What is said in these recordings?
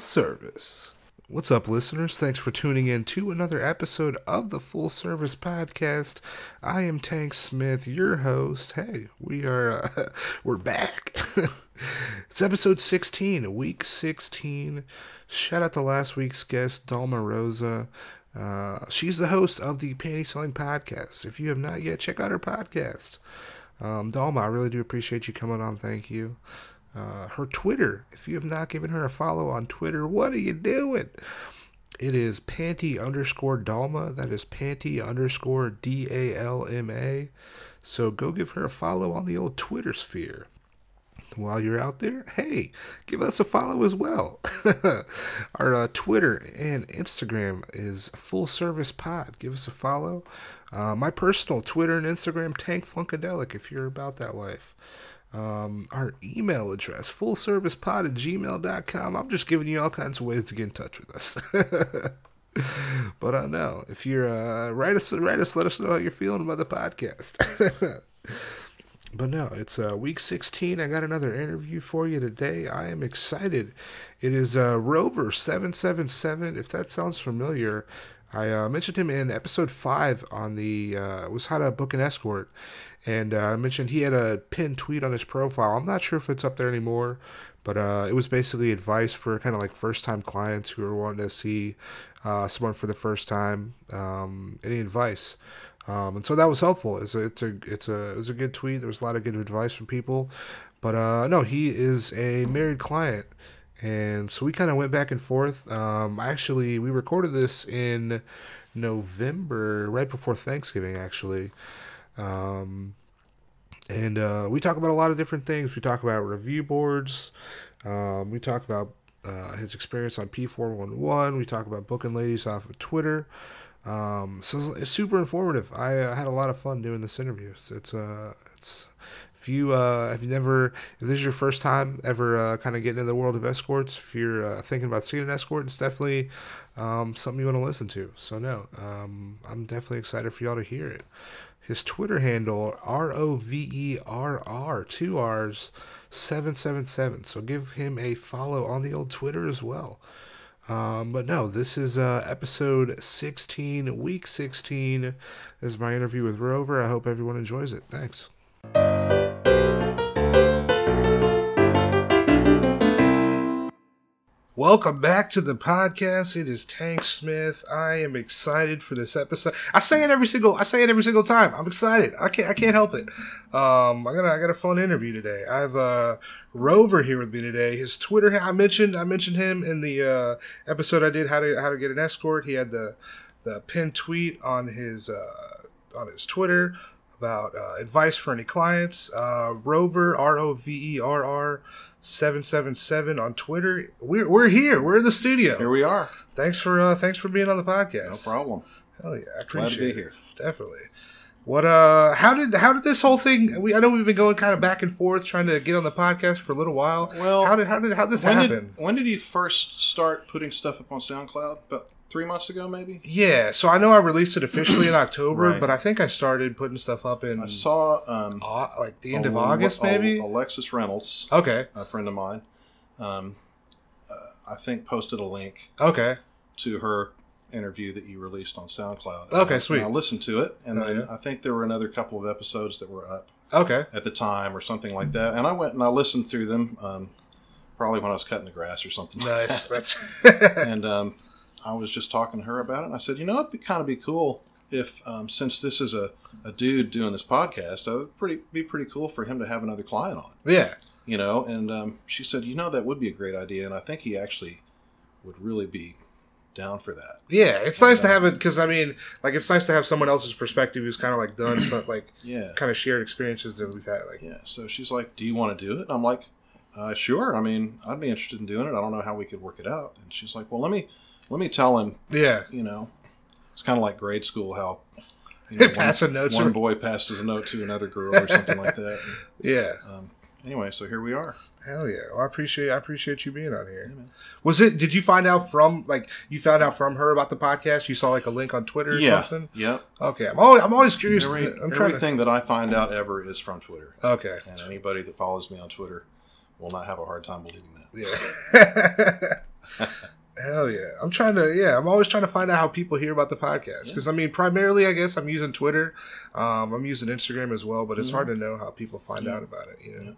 Service. What's up, listeners? Thanks for tuning in to another episode of the Full Service Podcast. I am Tank Smith, your host. Hey, we're back. It's episode 16, week 16. Shout out to last week's guest, Dalma Rosa. She's the host of the Panty Selling Podcast. If you have not yet, check out her podcast. Dalma, I really do appreciate you coming on. Thank you. Her Twitter, if you have not given her a follow on Twitter, what are you doing? It is Panty_Dalma. That is Panty_DALMA. So go give her a follow on the old Twitter sphere. While you're out there, hey, give us a follow as well. Our Twitter and Instagram is Full Service Pod. Give us a follow. My personal Twitter and Instagram, Tank Funkadelic, if you're about that life. Our email address, fullservicepod@gmail.com. I'm just giving you all kinds of ways to get in touch with us. But no, if you're write us, let us know how you're feeling about the podcast. But no, it's week 16. I got another interview for you today. I am excited. It is Roverr 777. If that sounds familiar, I mentioned him in episode 5 on the it was how to book an escort, and I mentioned he had a pinned tweet on his profile. I'm not sure if it's up there anymore, but it was basically advice for kind of like first-time clients who are wanting to see someone for the first time. Any advice? And so that was helpful. It was a good tweet. There was a lot of good advice from people, but no, he is a married client. And so we kind of went back and forth. We recorded this in November, right before Thanksgiving, actually. And we talk about a lot of different things. We talk about review boards. We talk about his experience on P411. We talk about booking ladies off of Twitter. So it's super informative. I had a lot of fun doing this interview. If this is your first time ever kind of getting into the world of escorts, if you're thinking about seeing an escort, it's definitely something you want to listen to. So no, I'm definitely excited for y'all to hear it. His Twitter handle, ROVERR, 2 R's, 777. So give him a follow on the old Twitter as well. But no, this is episode 16, week 16. This is my interview with Roverr. I hope everyone enjoys it. Thanks. Welcome back to the podcast. It is Tank Smith. I am excited for this episode. I say it every single time. I'm excited. I can't help it. I got a fun interview today. I have Roverr here with me today. His Twitter. I mentioned him in the episode I did how to get an escort. He had the pinned tweet on his Twitter about advice for any clients. Roverr, ROVERR 777 on Twitter. We're here. We're in the studio. Here we are. Thanks for being on the podcast. No problem. Hell yeah, I appreciate Glad to be here. Definitely. What how did this whole thing? I know we've been going kind of back and forth trying to get on the podcast for a little while. Well, how did this happen? When did you first start putting stuff up on SoundCloud? About 3 months ago, maybe? Yeah, so I know I released it officially in October, Right. But I think I started putting stuff up in... I saw... like the end of August, maybe? Alexis Reynolds, okay, a friend of mine, I think posted a link okay, to her interview that you released on SoundCloud. Okay, sweet. And I listened to it, and then yeah. I think there were another couple of episodes that were up okay. at the time or something like that. And I went and I listened through them, probably when I was cutting the grass or something like Nice. that. And I was just talking to her about it, and I said, it'd be cool if, since this is a dude doing this podcast, it would be pretty cool for him to have another client on. Yeah. And she said, that would be a great idea, and I think he actually would really be down for that. Yeah, it's nice to have it, because, it's nice to have someone else's perspective who's kind of, done some, kind of shared experiences that we've had. Yeah, so she's like, do you want to do it? And I'm like, sure. I'd be interested in doing it. I don't know how we could work it out. And she's like, well, let me tell him. Yeah. It's kind of like grade school, how one boy passes a note to another girl or something like that. And, yeah. Anyway, so here we are. Hell yeah! Well, I appreciate you being on here. Yeah, did you find out from from her about the podcast? You saw a link on Twitter or something? Yeah. Okay. I'm always curious. Everything that I find out ever is from Twitter. Okay. And anybody that follows me on Twitter will not have a hard time believing that. Yeah. Hell yeah. I'm always trying to find out how people hear about the podcast. Because, I mean, primarily, I guess, I'm using Twitter. I'm using Instagram as well, but it's hard to know how people find out about it, you know?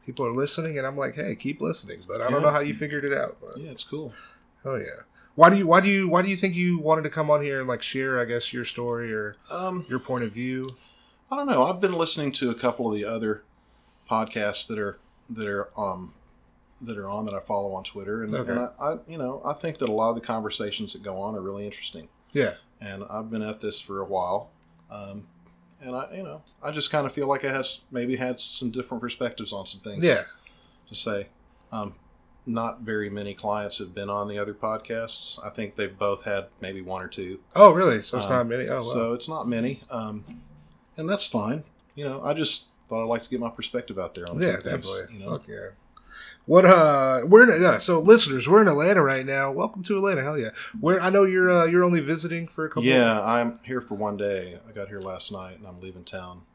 People are listening, and I'm like, hey, keep listening. But I don't know how you figured it out. But. Yeah, it's cool. Hell yeah. Why do you think you wanted to come on here and, like, share, I guess, your story or your point of view? I don't know. I've been listening to a couple of the other podcasts that are on that I follow on Twitter, and I think that a lot of the conversations that go on are really interesting. Yeah, and I've been at this for a while, and I just kind of feel like I had some different perspectives on some things. Yeah, to say, not very many clients have been on the other podcasts. I think they've both had maybe one or two. Oh, really? So it's not many. Oh, wow. So it's not many, and that's fine. I just thought I'd like to get my perspective out there on things. Definitely. Fuck yeah. So listeners, we're in Atlanta right now. Welcome to Atlanta. Hell yeah. I know you're only visiting for a couple. Yeah, I'm here for one day. I got here last night, and I'm leaving town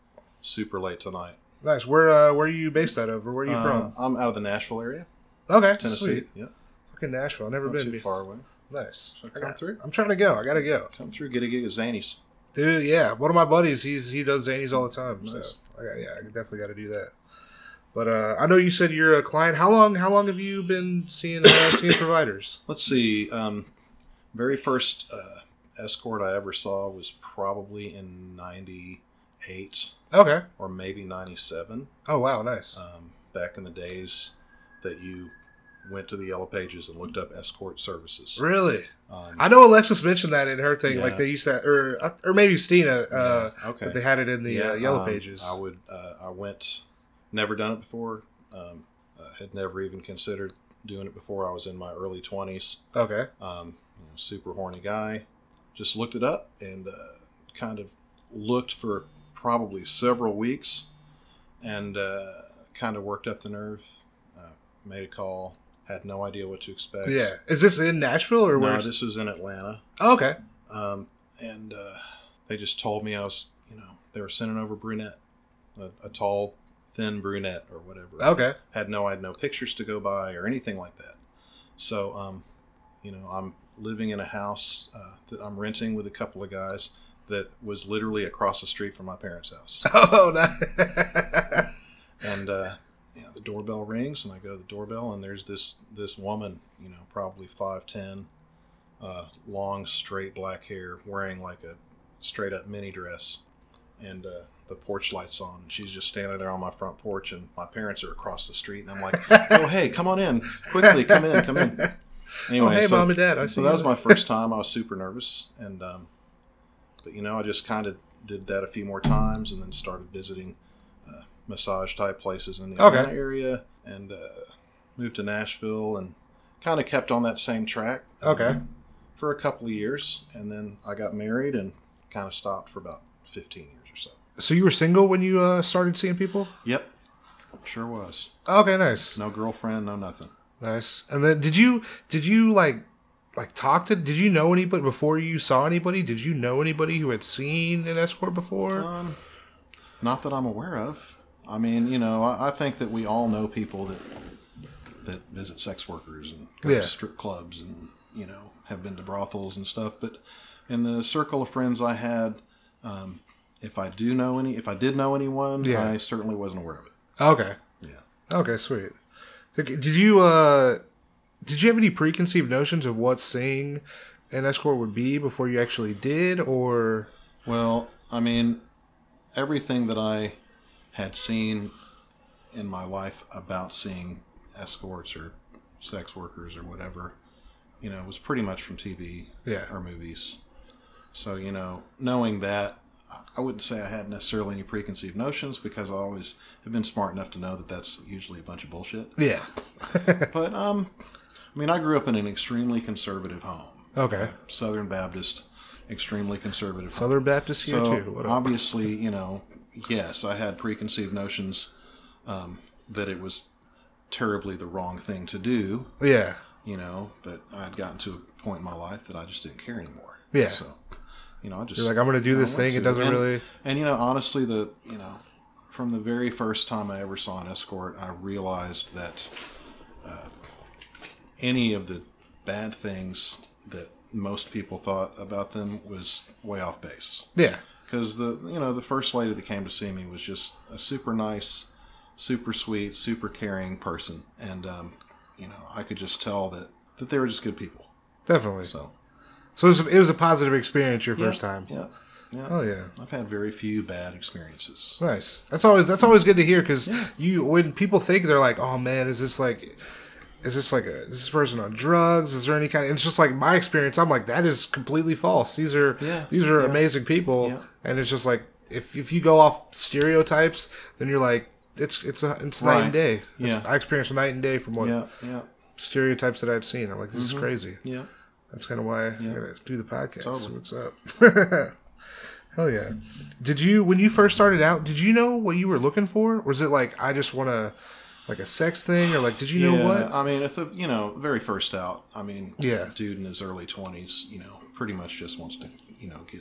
super late tonight. Nice. Where are you based out of, or where are you from? I'm out of the Nashville area. Okay, Tennessee. Sweet. Yeah. Fucking Nashville. I've never been. Not too far away. Nice. So come through. I'm trying to go. I gotta go. Come through. Get a gig at Zany's. Dude, yeah. One of my buddies, he does Zany's all the time. Nice. So I definitely got to do that. But I know you said you're a client. How long have you been seeing providers? Let's see. Very first escort I ever saw was probably in '98. Okay. Or maybe '97. Oh wow, nice. Back in the days that you went to the Yellow Pages and looked up escort services. Really? I know Alexis mentioned that in her thing. Yeah. Like they used to, or maybe Stina. Okay. They had it in the Yellow Pages. I went. Never done it before. Had never even considered doing it before. I was in my early 20s. Okay. Super horny guy. Just looked it up and kind of looked for probably several weeks and kind of worked up the nerve. Made a call. Had no idea what to expect. Yeah. Is this in Nashville or where? No, this was in Atlanta. Oh, okay. And they just told me they were sending over brunette, a tall, thin brunette or whatever. Okay. I had no pictures to go by or anything like that. So, I'm living in a house that I'm renting with a couple of guys that was literally across the street from my parents' house. Oh, nice. And, the doorbell rings and I go to the doorbell and there's this woman, probably 5'10", long, straight black hair, wearing like a straight up mini dress. And, the porch light's on, and she's just standing there on my front porch, and my parents are across the street, and I'm like, "Oh, hey, come on in, quickly, come in." Anyway, hey, Mom and Dad, so that was my first time. I was super nervous, and but I just kind of did that a few more times, and then started visiting massage type places in the Atlanta area, and moved to Nashville, and kind of kept on that same track. For a couple of years, and then I got married, and kind of stopped for about 15 years or so. So you were single when you started seeing people? Yep, sure was. Okay, nice. No girlfriend, no nothing. Nice. And then did you like talk to? Did you know anybody before you saw anybody? Did you know anybody who had seen an escort before? Not that I'm aware of. I mean, I think that we all know people that visit sex workers and go to strip clubs and have been to brothels and stuff. But in the circle of friends I had. If I did know anyone, I certainly wasn't aware of it. Okay. Yeah. Okay, sweet. Did you have any preconceived notions of what seeing an escort would be before you actually did, or? Well, I mean, everything that I had seen in my life about seeing escorts or sex workers or whatever, was pretty much from TV or movies. So, knowing that, I wouldn't say I had necessarily any preconceived notions because I always have been smart enough to know that that's usually a bunch of bullshit. Yeah. But, I grew up in an extremely conservative home. Okay. Southern Baptist, extremely conservative home. Southern Baptist here too. So, obviously, yes, I had preconceived notions that it was terribly the wrong thing to do. Yeah. But I had gotten to a point in my life that I just didn't care anymore. Yeah. So, I just... You're like, I'm going to do this thing. It doesn't really... And, honestly, from the very first time I ever saw an escort, I realized that any of the bad things that most people thought about them was way off base. Yeah. Because the first lady that came to see me was just a super nice, super sweet, super caring person. And, I could just tell that they were just good people. Definitely. So it was a positive experience your first time. Yeah. Yeah. Oh yeah. I've had very few bad experiences. Nice. That's always good to hear because when people think they're like, oh man, is this this person on drugs? Is there any kind? It's just like my experience. I'm like, that is completely false. These are amazing people, and it's just like if you go off stereotypes, then you're like, it's night and day. I experienced night and day from what stereotypes that I'd seen. I'm like, this is crazy. Yeah, that's kind of why I gotta do the podcast. Totally. What's up? Hell yeah. When you first started out, did you know what you were looking for? Or was it like, I just want to, like a sex thing? Or like, did you know what? I mean, at the, very first out, dude in his early 20s, pretty much just wants to,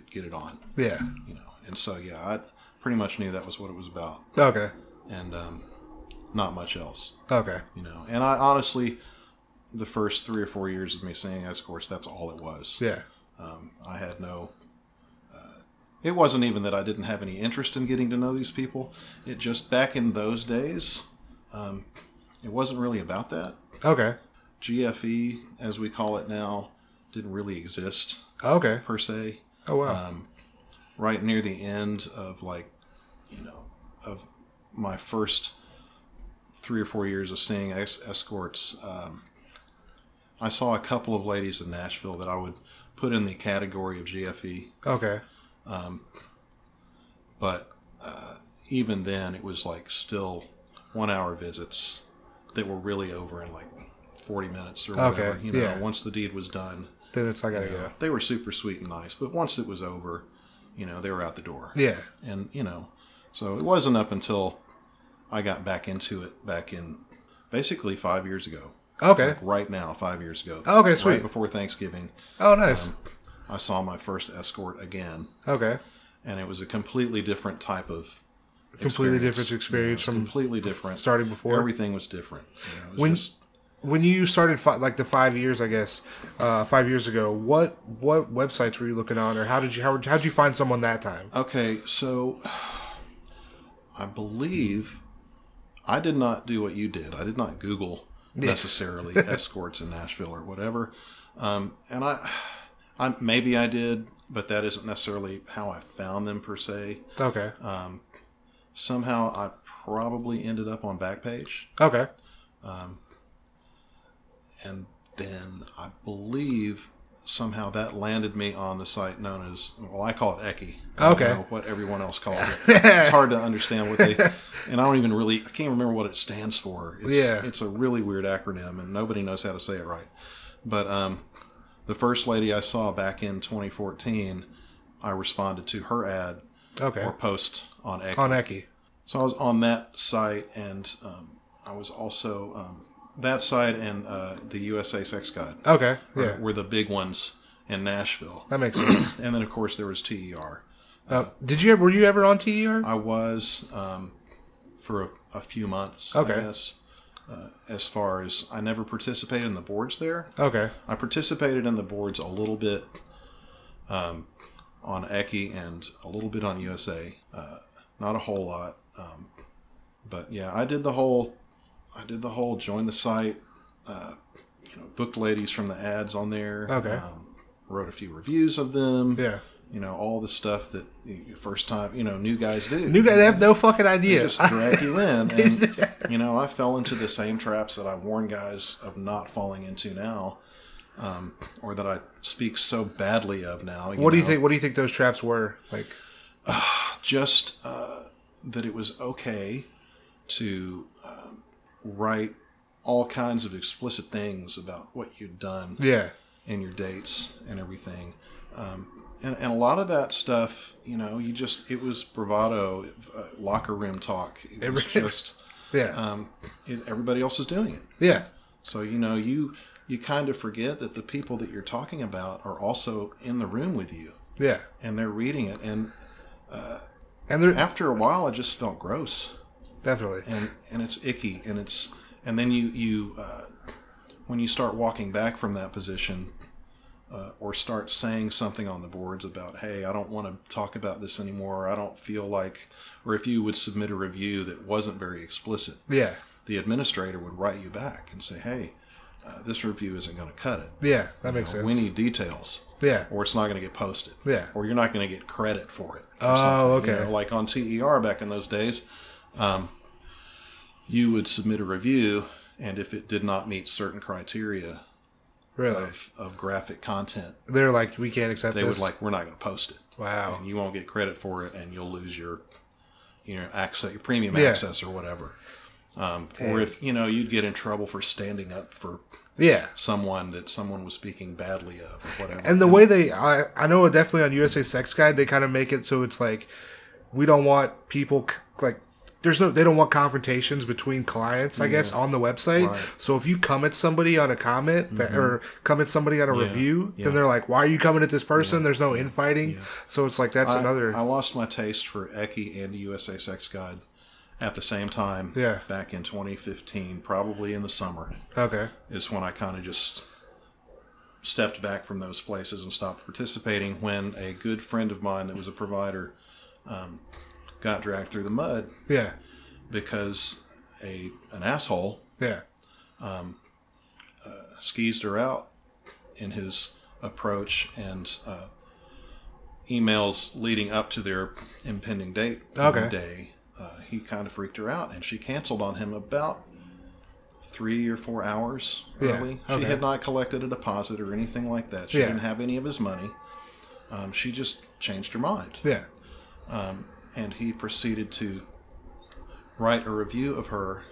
get it on. Yeah. And so, I pretty much knew that was what it was about. Okay. And not much else. Okay. And I honestly, the first 3 or 4 years of me singing escorts, that's all it was. Yeah. I had no... It wasn't even that I didn't have any interest in getting to know these people. It just, back in those days, it wasn't really about that. Okay. GFE, as we call it now, didn't really exist. Okay. Per se. Oh, wow. Right near the end of, of my first 3 or 4 years of singing escorts, I saw a couple of ladies in Nashville that I would put in the category of GFE. Okay. But even then, it was like still 1 hour visits that were really over in like 40 minutes or whatever. Okay. Once the deed was done, then it's like, I gotta go. They were super sweet and nice, but once it was over, they were out the door. Yeah. And, so it wasn't up until I got back into it back in basically 5 years ago. Okay. Like right now, 5 years ago. Okay, sweet. Right before Thanksgiving. Oh, nice. I saw my first escort again. Okay. And it was a completely different type of completely different experience from completely different starting before. Everything was different. When you started the 5 years, I guess 5 years ago, what websites were you looking on, or how did you find someone that time? Okay, so I believe I did not do what you did. I did not Google necessarily escorts in Nashville or whatever, and I maybe I did, but that isn't necessarily how I found them per se. Okay. Somehow I probably ended up on Backpage. Okay. And then I believe somehow that landed me on the site known as, well, I call it Eki. I don't know what everyone else calls it. It's hard to understand what they, and I can't remember what it stands for. It's a really weird acronym, and nobody knows how to say it right. But the first lady I saw back in 2014, I responded to her ad or post on Eki. On Eki. So I was on that site, and I was also that site and the USA Sex Guide. Okay, yeah, were the big ones in Nashville. That makes sense. And then of course there was TER. Were you ever on TER? I was for a few months. Okay. I guess. As far as I never participated in the boards there. Okay. I participated in the boards a little bit on Eki and a little bit on USA. Not a whole lot. But yeah, I did the whole join the site, booked ladies from the ads on there. Okay. Wrote a few reviews of them. Yeah. All the stuff that first time, new guys do. New guys, they have no fucking idea. They just drag you in. And, I fell into the same traps that I warn guys of not falling into now, or that I speak so badly of now. What do you think those traps were? Like, just that it was okay to write all kinds of explicit things about what you'd done in your dates and everything. And a lot of that stuff, it was bravado, locker room talk. It was just, everybody else is doing it. Yeah. So, you kind of forget that the people that you're talking about are also in the room with you. Yeah. And they're reading it. And after a while, I just felt gross. Definitely. And it's icky. And then you when you start walking back from that position, or start saying something on the boards about, hey, I don't want to talk about this anymore, I don't feel like, or if you would submit a review that wasn't very explicit, yeah, the administrator would write you back and say, hey, this review isn't going to cut it. Yeah, that makes sense. We need details. Yeah. Or it's not going to get posted. Yeah. Or you're not going to get credit for it. Oh, okay. You know, like on TER back in those days, you would submit a review, and if it did not meet certain criteria of graphic content, they're like, we can't accept they this. would like, we're not going to post it. Wow. And you won't get credit for it, and you'll lose your, access, your premium access or whatever. Or if, you'd get in trouble for standing up for someone that someone was speaking badly of or whatever. And the way I know definitely on USA Sex Guide, they kind of make it so it's like, we don't want people, like, they don't want confrontations between clients, I guess, on the website. Right. So if you come at somebody on a comment or come at somebody on a review, then they're like, why are you coming at this person? There's no infighting. Yeah. So it's like, that's another. I lost my taste for Eki and USA Sex Guide at the same time back in 2015, probably in the summer. Okay. Is when I kind of just stepped back from those places and stopped participating, when a good friend of mine that was a provider got dragged through the mud. Yeah. Because an asshole skeezed her out in his approach, and emails leading up to their impending date one day. He kind of freaked her out, and she canceled on him about 3 or 4 hours early. She had not collected a deposit or anything like that. She didn't have any of his money. She just changed her mind. Yeah. And he proceeded to write a review of her,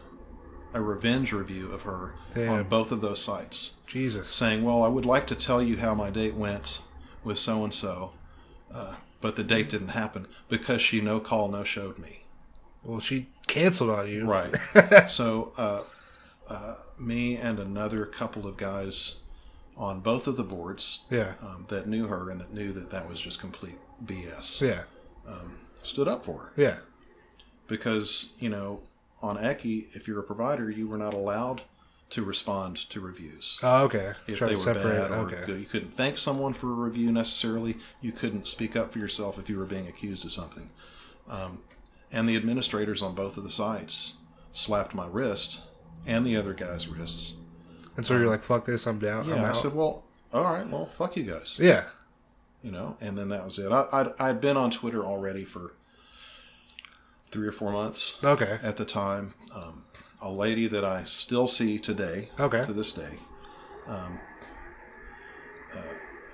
a revenge review of her on both of those sites. Jesus. Saying, well, I would like to tell you how my date went with so-and-so, but the date didn't happen because she no-call, no-showed me. Well, she canceled on you. Right. So me and another couple of guys on both of the boards that knew her and that knew that was just complete BS. Yeah. Stood up for her. Yeah. Because, on Eki, if you're a provider, you were not allowed to respond to reviews. Oh, okay. If they were bad or good. You couldn't thank someone for a review necessarily. You couldn't speak up for yourself if you were being accused of something. And the administrators on both of the sites slapped my wrist and the other guy's wrists. And so you're like, fuck this, I'm down. Yeah, I said, well, all right, well, fuck you guys. Yeah. And then that was it. I'd been on Twitter already for 3 or 4 months. Okay. At the time, a lady that I still see today, to this day,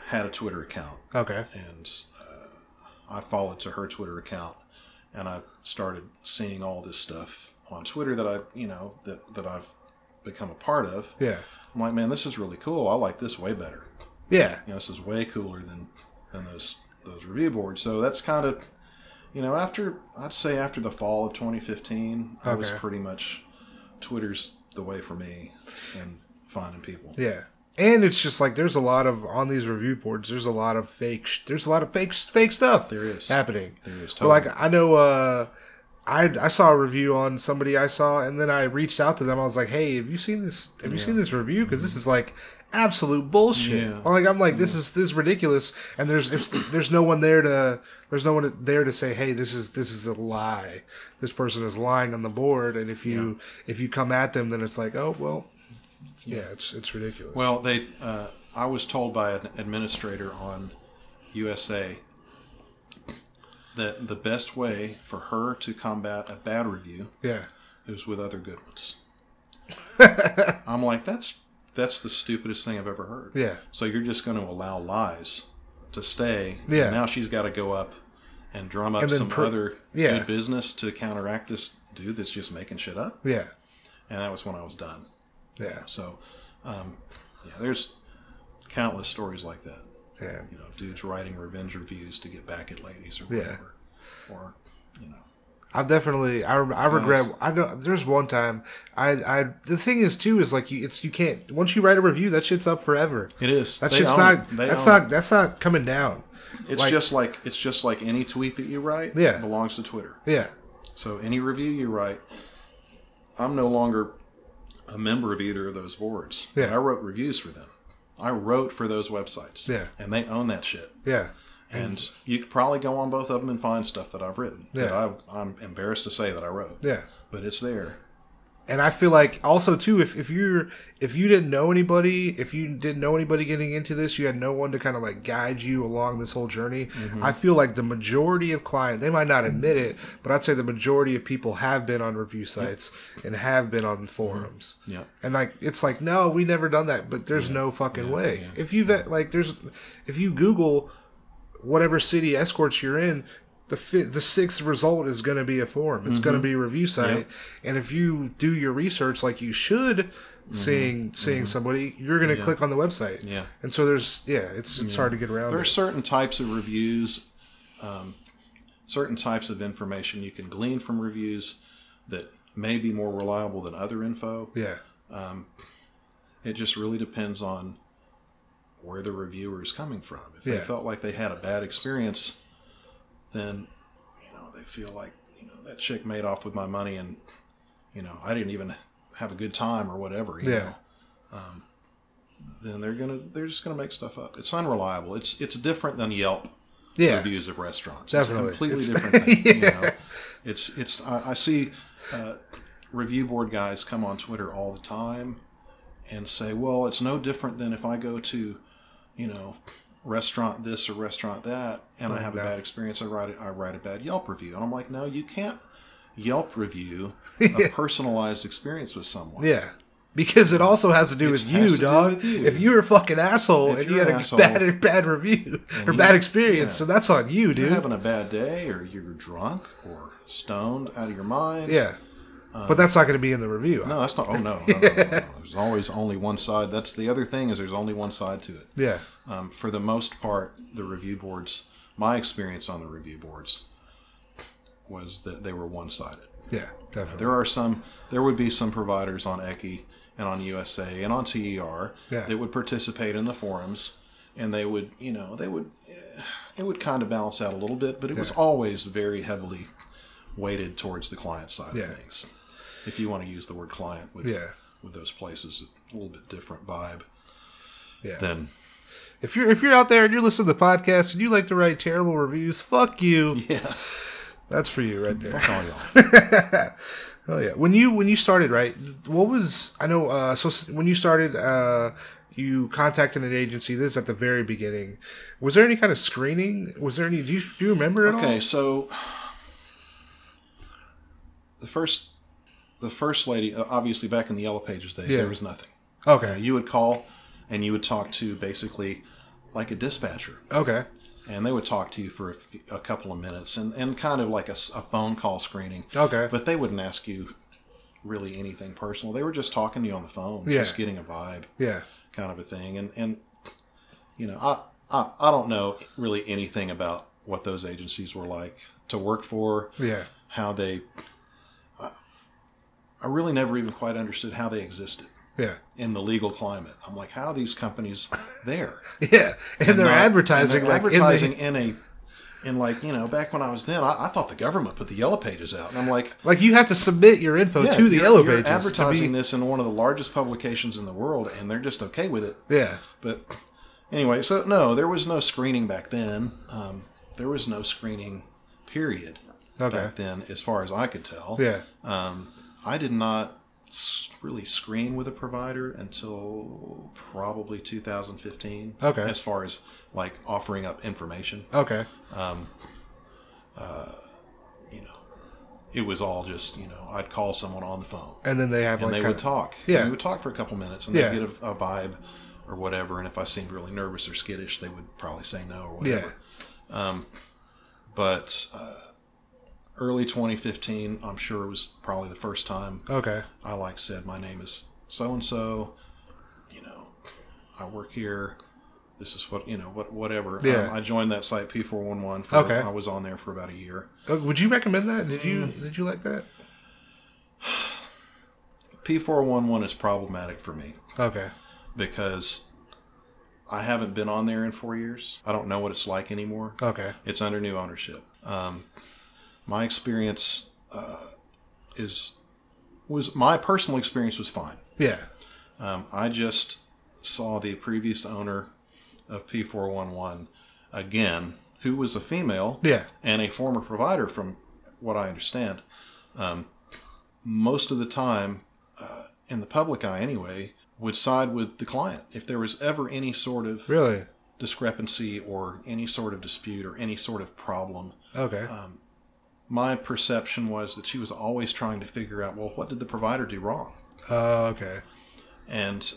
had a Twitter account. Okay. And I followed to her Twitter account, and I started seeing all this stuff on Twitter that that I've become a part of. Yeah. I'm like, man, this is really cool. I like this way better. Yeah. This is way cooler than those review boards. So that's kind of, after the fall of 2015, I was pretty much, Twitter's the way for me and finding people. Yeah. And it's just like, there's a lot of, on these review boards, there's a lot of fake stuff. There is. Happening. There is. Totally. But like, I know, I saw a review on somebody I saw, and then I reached out to them. I was like, hey, have you seen this? Have you seen this review? Because this is like absolute bullshit. Yeah. I'm like, this is ridiculous. And there's no one there to say, hey, this is a lie. This person is lying on the board. And if you come at them, then it's like, oh well, yeah, it's ridiculous. Well, I was told by an administrator on USA that the best way for her to combat a bad review is with other good ones. I'm like, that's the stupidest thing I've ever heard. Yeah. So you're just going to allow lies to stay. Yeah. And now she's got to go up and drum up some other good business to counteract this dude that's just making shit up. Yeah. And that was when I was done. Yeah. So, there's countless stories like that. Yeah. Dudes writing revenge reviews to get back at ladies or whatever. Yeah. Or, I've definitely, I regret, I know, there's one time, the thing is too, is like, you can't, once you write a review, that shit's up forever. It is. That shit's that's not coming down. It's just like any tweet that you write belongs to Twitter. Yeah. So any review you write, I'm no longer a member of either of those boards. Yeah. I wrote reviews for them. I wrote for those websites. Yeah. And they own that shit. Yeah. And you could probably go on both of them and find stuff that I've written. Yeah. That I'm embarrassed to say that I wrote. Yeah. But it's there. And I feel like also too, if you didn't know anybody, getting into this, you had no one to kind of like guide you along this whole journey. Mm-hmm. I feel like the majority of clients, they might not admit it, but I'd say the majority of people have been on review sites and have been on forums. Yeah. And like it's like, no, we never done that, but there's no fucking way. Yeah. If you Google whatever city escorts you're in, the sixth result is going to be a forum. It's going to be a review site. Yep. And if you do your research like you should, seeing somebody, you're going to click on the website. Yeah. And so it's hard to get around. There are certain types of reviews, certain types of information you can glean from reviews that may be more reliable than other info. Yeah. It just really depends on where the reviewer is coming from. If they felt like they had a bad experience, then, they feel like, that chick made off with my money and, I didn't even have a good time or whatever, you know. Then they're just gonna make stuff up. It's unreliable. It's different than Yelp reviews of restaurants. Definitely. It's a completely different thing. I see review board guys come on Twitter all the time and say, well, it's no different than if I go to, restaurant this or restaurant that, and I have a bad experience, I write a bad Yelp review. And I'm like, no, you can't Yelp review a personalized experience with someone. Yeah. Because it also has to do with you, dog. If you're a fucking asshole and you had a bad review or bad experience, so that's on you, dude. You're having a bad day, or you're drunk or stoned out of your mind. Yeah. But that's not going to be in the review. No, that's not. Oh, no. There's always only one side. That's the other thing, is there's only one side to it. Yeah. For the most part, the review boards, my experience on the review boards was that they were one-sided. Yeah, definitely. There would be some providers on Eki and on USA and on TER that would participate in the forums, and it would kind of balance out a little bit, but it was always very heavily weighted towards the client side of things. If you want to use the word client with those places, a little bit different vibe. Yeah. Then, if you're out there and you're listening to the podcast and you like to write terrible reviews, fuck you. Yeah. That's for you right there. Fuck all y'all. Oh yeah. When you started, right? What was so when you started, you contacted an agency. This is at the very beginning. Was there any kind of screening? Was there any? Do you remember it all? Okay, so the first lady, obviously back in the Yellow Pages days, there was nothing. Okay. You would call and you would talk to basically like a dispatcher. Okay. And they would talk to you for a couple of minutes and kind of like a phone call screening. Okay. But they wouldn't ask you really anything personal. They were just talking to you on the phone, just getting a vibe. Yeah. Kind of a thing. And I don't know really anything about what those agencies were like to work for. Yeah. How they... I really never even quite understood how they existed. Yeah. In the legal climate. I'm like, how are these companies there? Yeah. And they're advertising. And they're advertising in back when I was then, I thought the government put the Yellow Pages out. And I'm like... Like, you have to submit your info to the Yellow Pages. You're advertising this in one of the largest publications in the world, and they're just okay with it. Yeah. But anyway, so no, there was no screening back then. There was no screening, period, back then, as far as I could tell. Yeah. I did not really screen with a provider until probably 2015. Okay. As far as like offering up information. Okay. It was all just, I'd call someone on the phone. And then they would talk. Yeah. And we would talk for a couple minutes and they'd get a vibe or whatever. And if I seemed really nervous or skittish, they would probably say no or whatever. Yeah. But early 2015, I'm sure it was probably the first time. Okay. I said, my name is so-and-so, I work here. This is what, whatever. Yeah. I joined that site P411. I was on there for about a year. Would you recommend that? Did you like that? P411 is problematic for me. Okay. Because I haven't been on there in 4 years. I don't know what it's like anymore. Okay. It's under new ownership. My experience is my personal experience was fine. Yeah. I just saw the previous owner of P411 again, who was a female, yeah, and a former provider, from what I understand. Most of the time, in the public eye anyway, would side with the client if there was ever any sort of really discrepancy or any sort of dispute or any sort of problem. Okay. My perception was that she was always trying to figure out, well, what did the provider do wrong? Okay. And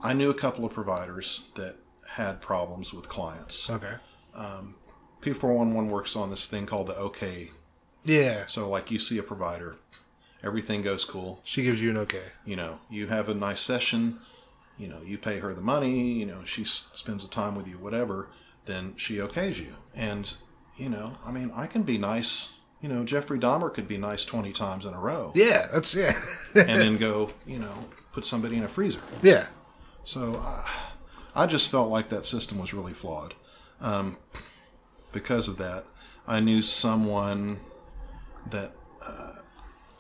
I knew a couple of providers that had problems with clients. Okay. P411 works on this thing called the OK. Yeah. So, like, you see a provider, everything goes cool. She gives you an okay. You know, you have a nice session. You know, you pay her the money. You know, she spends the time with you, whatever. Then she okays you. And, you know, I mean, I can be nice. You know, Jeffrey Dahmer could be nice 20 times in a row. Yeah, that's, yeah. And then go, you know, put somebody in a freezer. Yeah. So I just felt like that system was really flawed. Because of that, I knew someone that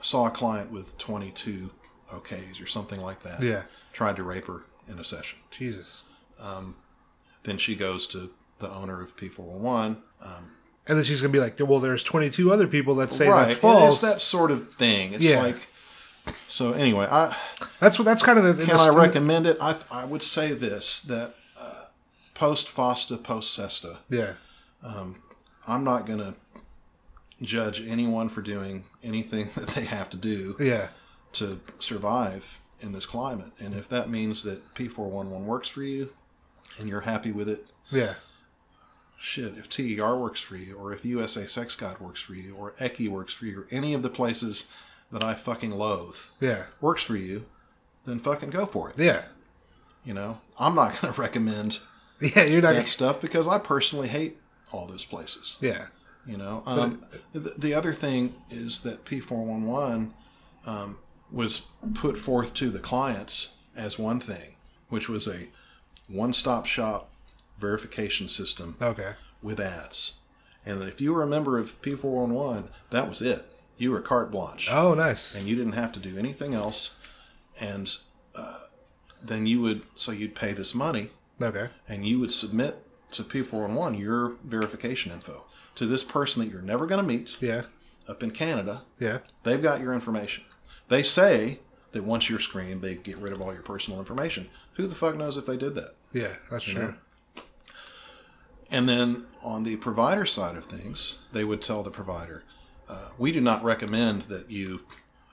saw a client with 22 okays or something like that. Yeah. Tried to rape her in a session. Jesus. Then she goes to the owner of P411. And then she's going to be like, well, there's 22 other people that say right. that's false. It's that sort of thing. It's like, so anyway, that's kind of the... Can I recommend it? I would say this, that post FOSTA, post SESTA. Yeah. I'm not going to judge anyone for doing anything that they have to do to survive in this climate. And if that means that P411 works for you and you're happy with it, shit, if TER works for you, or if USA Sex God works for you, or ECI works for you, or any of the places that I fucking loathe works for you, then fucking go for it. Yeah. You know, I'm not going to recommend you're not that stuff because I personally hate all those places. Yeah. You know, the other thing is that P411 was put forth to the clients as one thing, which was a one-stop shop verification system with ads. And if you were a member of P411, that was it. You were carte blanche. Oh, nice. And you didn't have to do anything else. And then you'd pay this money. Okay. And you would submit to P411 your verification info to this person that you're never going to meet. Yeah. Up in Canada. Yeah. They've got your information. They say that once you're screened, they get rid of all your personal information. Who the fuck knows if they did that? Yeah, that's true. Know? And then on the provider side of things, they would tell the provider, we do not recommend that you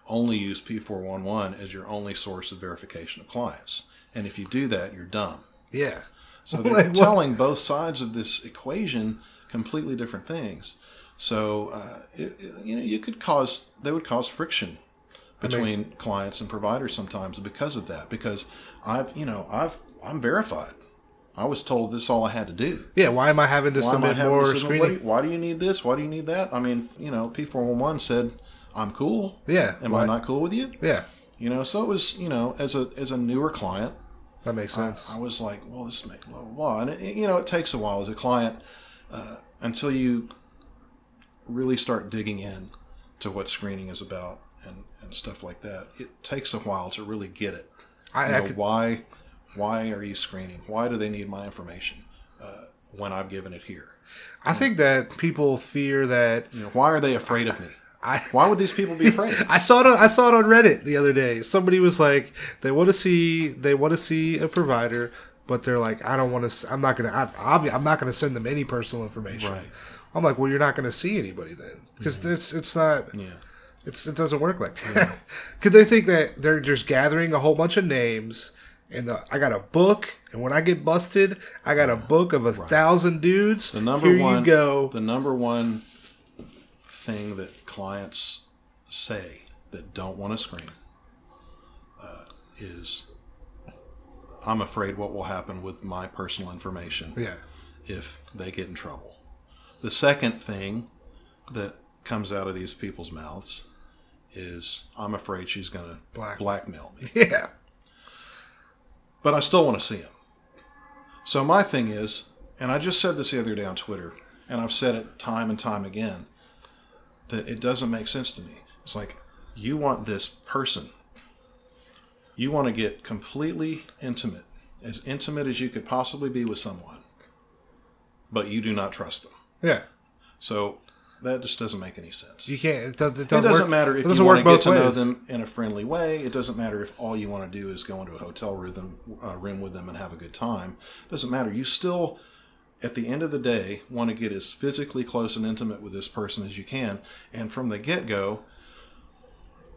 only use P411 as your only source of verification of clients. And if you do that, you're dumb. Yeah. So they're telling both sides of this equation completely different things. So, they would cause friction between clients and providers sometimes because of that. Because I'm verified. I was told this is all I had to do. Yeah, why am I having to submit more screening? Why do you need this? Why do you need that? I mean, P411 said, I'm cool. Yeah. Am I not cool with you? Yeah. So it was, as a newer client. That makes sense. I was like, well, this makes blah, blah, blah. And, it takes a while as a client until you really start digging in to what screening is about and stuff like that. It takes a while to really get it. Why are you screening? Why do they need my information when I've given it here? I think that people fear that... why are they afraid of me? Why would these people be afraid? I saw it on Reddit the other day. Somebody was like, they want to see a provider, but they're like, I don't want to. I'm not gonna send them any personal information. Right. I'm like, well, you're not gonna see anybody then, because it's not. Yeah. It doesn't work like that. Because they think that they're just gathering a whole bunch of names. And I got a book, and when I get busted, I got a book of 1,000 dudes. The number one thing that clients say that don't want to screen is, I'm afraid what will happen with my personal information if they get in trouble. The second thing that comes out of these people's mouths is, I'm afraid she's going to blackmail me. Yeah. But I still want to see him. So my thing is, and I just said this the other day on Twitter, and I've said it time and time again, that it doesn't make sense to me. It's like, You want this person. You want to get completely intimate, as intimate as you could possibly be with someone, but you do not trust them. Yeah. So that just doesn't make any sense. You can't. It doesn't matter if you want to get to know them in a friendly way. It doesn't matter if all you want to do is go into a hotel room with them and have a good time. It doesn't matter. You still, at the end of the day, want to get as physically close and intimate with this person as you can. And from the get-go,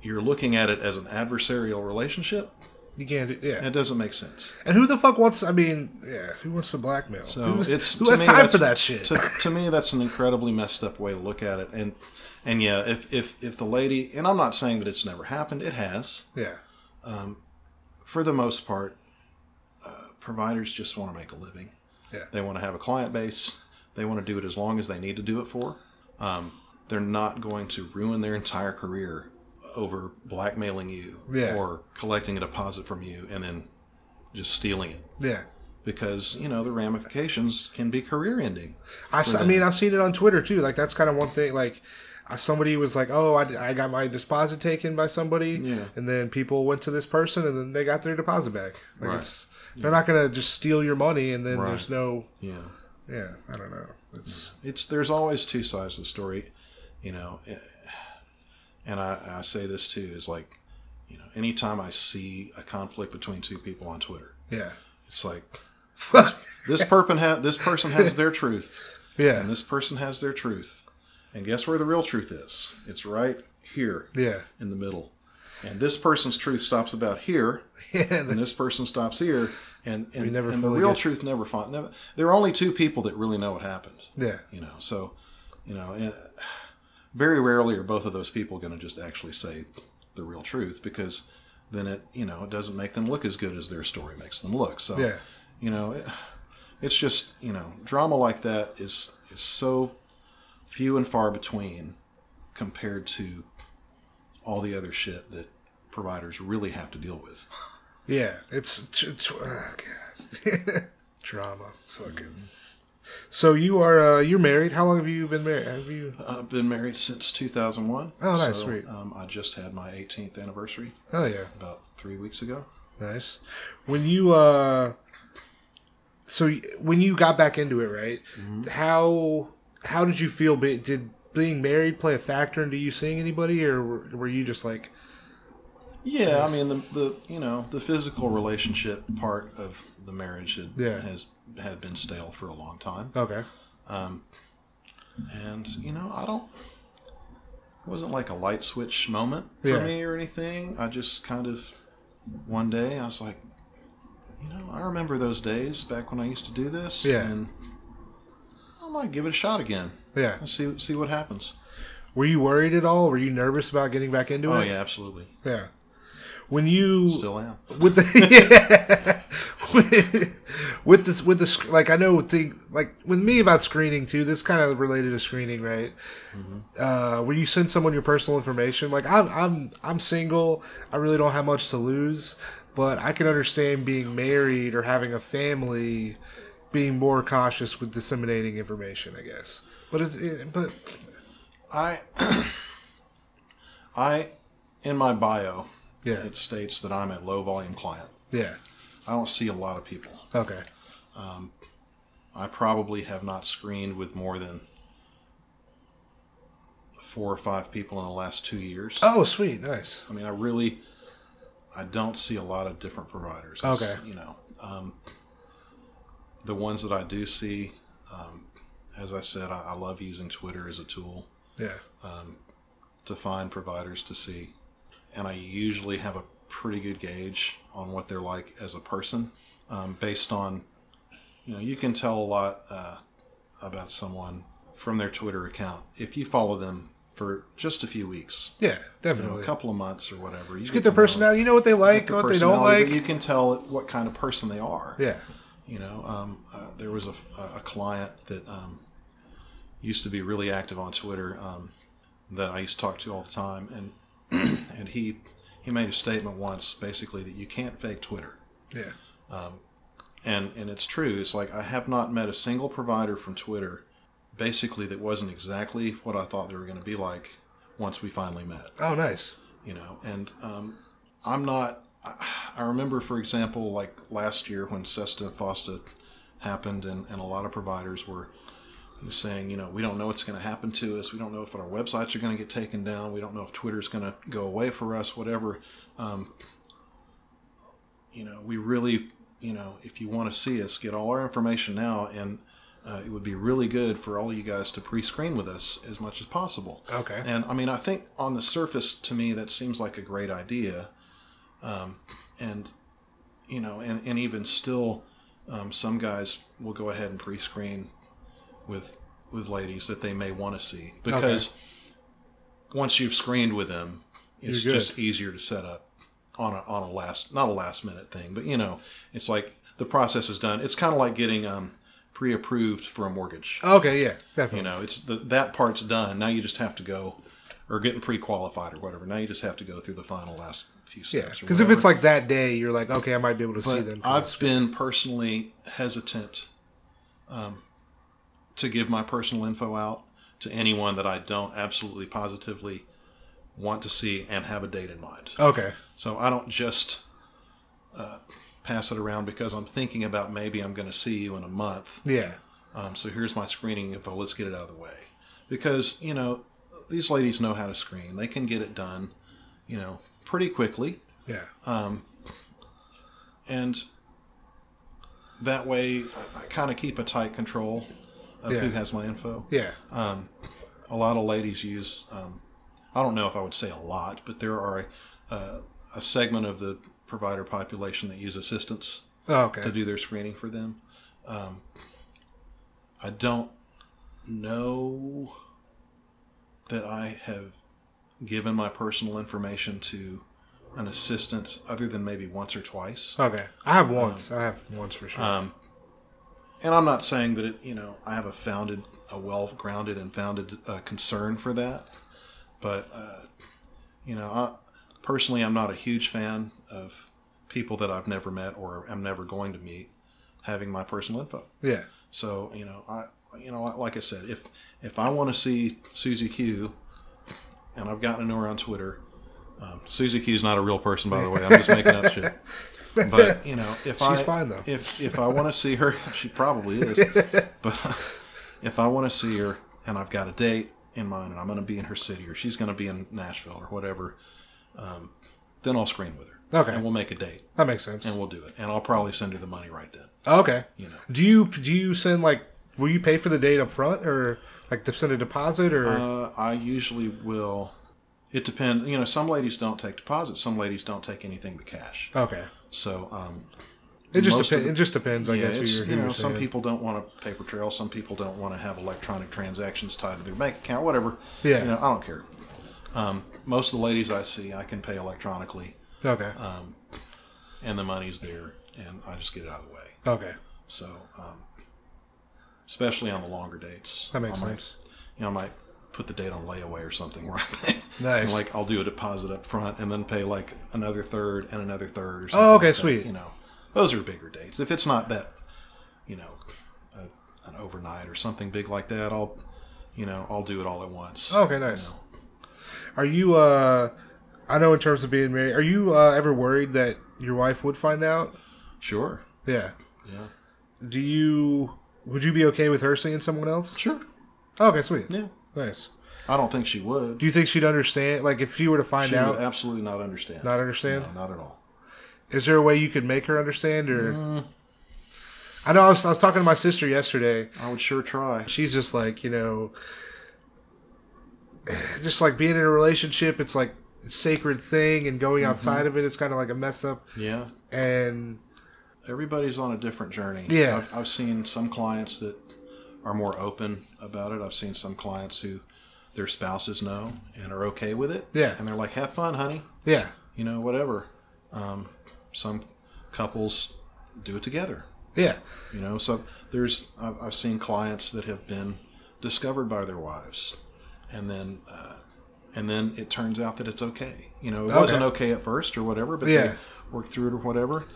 you're looking at it as an adversarial relationship. You can't. Yeah, it doesn't make sense. And who the fuck wants? I mean, yeah, who wants to blackmail? So who has time for that shit? To me, that's an incredibly messed up way to look at it. And yeah, if the lady, and I'm not saying that it's never happened, it has. Yeah. For the most part, providers just want to make a living. Yeah. They want to have a client base. They want to do it as long as they need to do it for. They're not going to ruin their entire career over blackmailing you or collecting a deposit from you and then just stealing it. Yeah. Because, the ramifications can be career ending. I mean, I've seen it on Twitter too. Like, that's kind of one thing. Like, somebody was like, oh, I got my deposit taken by somebody. Yeah. And then people went to this person and then they got their deposit back. Like, right. They're not going to just steal your money and then there's no... Yeah. Yeah, I don't know. There's always two sides to the story, And I say this too, is like, anytime I see a conflict between two people on Twitter, it's like this person has their truth, and this person has their truth, and guess where the real truth is? It's right here, in the middle, and this person's truth stops about here, and this person stops here, and the real truth never finds. There are only two people that really know what happened. Yeah, and very rarely are both of those people going to just actually say the real truth, because then it doesn't make them look as good as their story makes them look. So, it's just, drama like that is so few and far between compared to all the other shit that providers really have to deal with. Yeah, it's oh God. Drama. Fucking. So you're married. How long have you been married? I've been married since 2001. Oh, nice, sweet. I just had my 18th anniversary. Oh yeah, about 3 weeks ago. Nice. When you when you got back into it, right? Mm-hmm. How did you feel? Did being married play a factor into you seeing anybody, or were you just like? Yeah, nice? I mean the physical relationship part of the marriage had been stale for a long time. Okay. And it wasn't like a light switch moment for me or anything. I just kind of one day I was like, I remember those days back when I used to do this, and I might give it a shot again. Yeah. And see what happens. Were you worried at all? Were you nervous about getting back into it? Oh yeah, absolutely. Yeah. When you still am with the with this like I know like with me about screening too. This kind of related to screening, right? Mm-hmm. Where you send someone your personal information. Like I'm single. I really don't have much to lose, but I can understand being married or having a family, being more cautious with disseminating information. I guess, but I in my bio. Yeah. It states that I'm a low-volume client. Yeah. I don't see a lot of people. Okay. I probably have not screened with more than 4 or 5 people in the last 2 years. Oh, sweet. Nice. I mean, I don't see a lot of different providers. Okay. The ones that I do see, as I said, I love using Twitter as a tool. Yeah. To find providers to see. And I usually have a pretty good gauge on what they're like as a person, based on, you can tell a lot about someone from their Twitter account if you follow them for just a few weeks. Yeah, definitely. A couple of months or whatever. You get their personality. You know what they like, what they don't like. You can tell what kind of person they are. Yeah. There was a client that used to be really active on Twitter that I used to talk to all the time, and and he made a statement once, basically, that you can't fake Twitter. Yeah. And it's true. It's like I have not met a single provider from Twitter, basically, that wasn't exactly what I thought they were going to be like once we finally met. Oh, nice. And I'm not. I remember, for example, like last year when Sesta and Fosta happened, and a lot of providers were saying, we don't know what's going to happen to us. We don't know if our websites are going to get taken down. We don't know if Twitter's going to go away for us, whatever. We really, if you want to see us, get all our information now, and it would be really good for all of you guys to pre-screen with us as much as possible. Okay. And I mean, I think on the surface, to me, that seems like a great idea. And even still, some guys will go ahead and pre-screen with ladies that they may want to see, because once you've screened with them, it's just easier to set up on a not a last minute thing, but it's like the process is done. It's kind of like getting pre-approved for a mortgage. Okay, yeah, definitely. It's that part's done. Now you just have to go, or getting pre-qualified or whatever. Now you just have to go through the final last few steps. Yeah, because if it's like that day, you're like, okay, I might be able to see them. I've been personally hesitant to give my personal info out to anyone that I don't absolutely positively want to see and have a date in mind. Okay. So I don't just pass it around because I'm thinking about maybe I'm going to see you in a month. Yeah. So here's my screening info. Let's get it out of the way. Because, these ladies know how to screen. They can get it done, pretty quickly. Yeah. And that way I kind of keep a tight control of who has my info. Yeah. A lot of ladies use, I don't know if I would say a lot, but there are a segment of the provider population that use assistants to do their screening for them. I don't know that I have given my personal information to an assistant other than maybe once or twice. Okay. I have once. I have once for sure. And I'm not saying that I have a well-grounded and founded concern for that. But, personally, I'm not a huge fan of people that I've never met or am never going to meet having my personal info. Yeah. So, like I said, if I want to see Susie Q, and I've gotten to know her on Twitter, Susie Q is not a real person, by the way. I'm just making up shit. But She's fine though. If I want to see her, she probably is. But if I want to see her and I've got a date in mind and I'm going to be in her city or she's going to be in Nashville or whatever, then I'll screen with her. Okay. And we'll make a date. That makes sense. And we'll do it. And I'll probably send her the money right then. Okay. Do you send will you pay for the date up front or to send a deposit or? I usually will. It depends. Some ladies don't take deposits. Some ladies don't take anything but cash. Okay. So, it just depends, I guess. Who you're some people don't want a paper trail. Some people don't want to have electronic transactions tied to their bank account. Whatever. Yeah. I don't care. Most of the ladies I see, I can pay electronically. Okay. And the money's there, and I just get it out of the way. Okay. So, especially on the longer dates, that makes sense. I might put the date on layaway or something where I pay. Nice. And I'll do a deposit up front and then pay another third and another third or something. Oh, okay, like sweet. That. Those are bigger dates. If it's not that, an overnight or something big like that, I'll do it all at once. Okay, nice. Are you? I know in terms of being married, are you ever worried that your wife would find out? Sure. Yeah. Yeah. Would you be okay with her seeing someone else? Sure. Okay, sweet. Yeah. Nice. I don't think she would. Do you think she'd understand? If she were to find out? She would absolutely not understand. Not understand? No, not at all. Is there a way you could make her understand? Or I know I was talking to my sister yesterday. I would sure try. She's just just being in a relationship, it's a sacred thing, and going outside of it is kind of a mess up. Yeah. And everybody's on a different journey. Yeah. I've seen some clients that are more open about it. I've seen some clients who their spouses know and are okay with it. Yeah. And they're like, have fun, honey. Yeah. Whatever. Some couples do it together. Yeah. So I've seen clients that have been discovered by their wives, and then it turns out that it's okay. It wasn't okay at first or whatever, but they worked through it or whatever.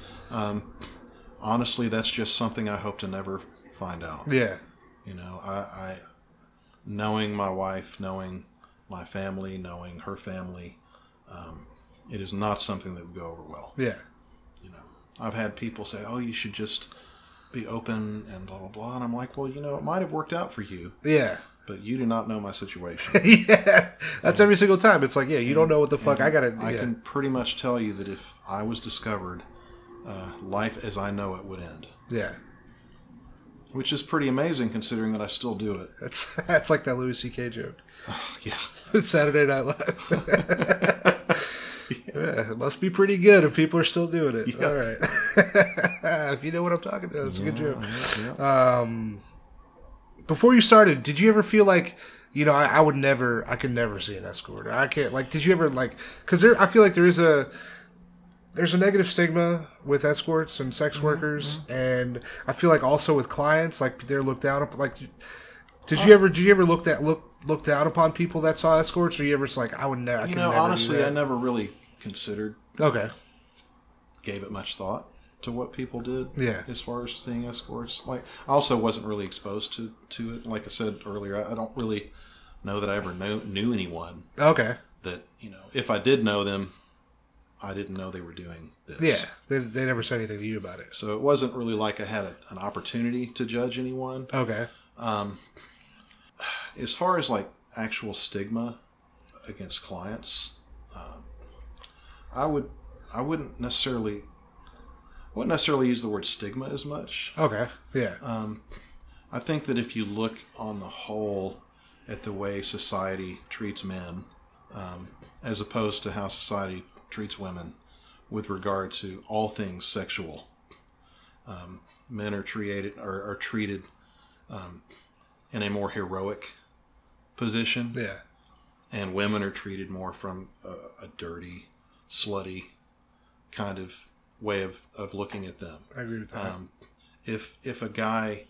Honestly, that's just something I hope to never find out. Yeah. I knowing my wife, knowing my family, knowing her family, it is not something that would go over well. Yeah. You know, I've had people say, "Oh, you should just be open and blah blah blah," and I'm like, "Well, you know, it might have worked out for you." Yeah. But you do not know my situation. Yeah, that's every single time. It's like, yeah, you don't know what the fuck I gotta. I can pretty much tell you that if I was discovered, life as I know it would end. Yeah, which is pretty amazing considering that I still do it. That's like that Louis C.K. joke. Yeah, Saturday Night Live. Yeah, it must be pretty good if people are still doing it. Yeah. All right, if you know what I'm talking about, it's a good joke. Yeah. Before you started, did you ever feel like, you know, I could never see an escort. I can't, like, did you ever, like, because I feel like there's a negative stigma with escorts and sex workers, and I feel like also with clients, like, they're looked down upon. Like, did you ever look down upon people that saw escorts, or you ever just like, I would never? You know, honestly, I never really considered. Okay. Gave it much thought to what people did. Yeah. As far as seeing escorts, like, I also wasn't really exposed to it. Like I said earlier, I don't really know that I ever knew anyone. Okay. That, you know, if I did know them, I didn't know they were doing this. Yeah, they never said anything to you about it. So it wasn't really like I had an opportunity to judge anyone. Okay. As far as like actual stigma against clients, I wouldn't necessarily use the word stigma as much. Okay. Yeah. I think that if you look on the whole at the way society treats men, as opposed to how society treats women with regard to all things sexual, men are treated in a more heroic position. Yeah. And women are treated more from a dirty, slutty kind of way of looking at them. I agree with that. If a guy,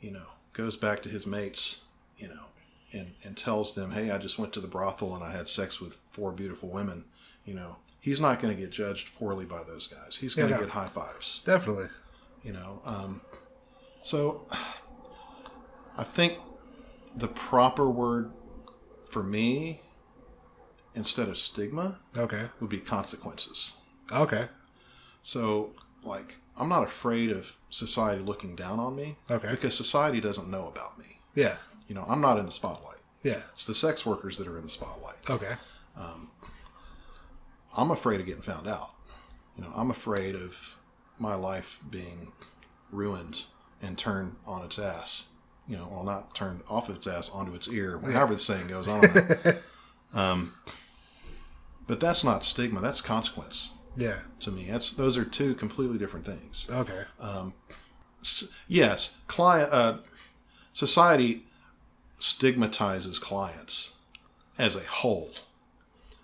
you know, goes back to his mates, you know, and tells them, "Hey, I just went to the brothel and I had sex with 4 beautiful women," you know, he's not going to get judged poorly by those guys. He's going to get high fives. Definitely. You know, so I think the proper word for me, instead of stigma, would be consequences. Okay. So, like, I'm not afraid of society looking down on me. Okay. Because society doesn't know about me. Yeah. You know, I'm not in the spotlight. Yeah. It's the sex workers that are in the spotlight. Okay. I'm afraid of getting found out. You know, I'm afraid of my life being ruined and turned on its ass. You know, well, not turned off its ass onto its ear, however the saying goes. I don't know. But that's not stigma. That's consequence. Yeah. To me, those are two completely different things. Okay. Yes, society stigmatizes clients as a whole,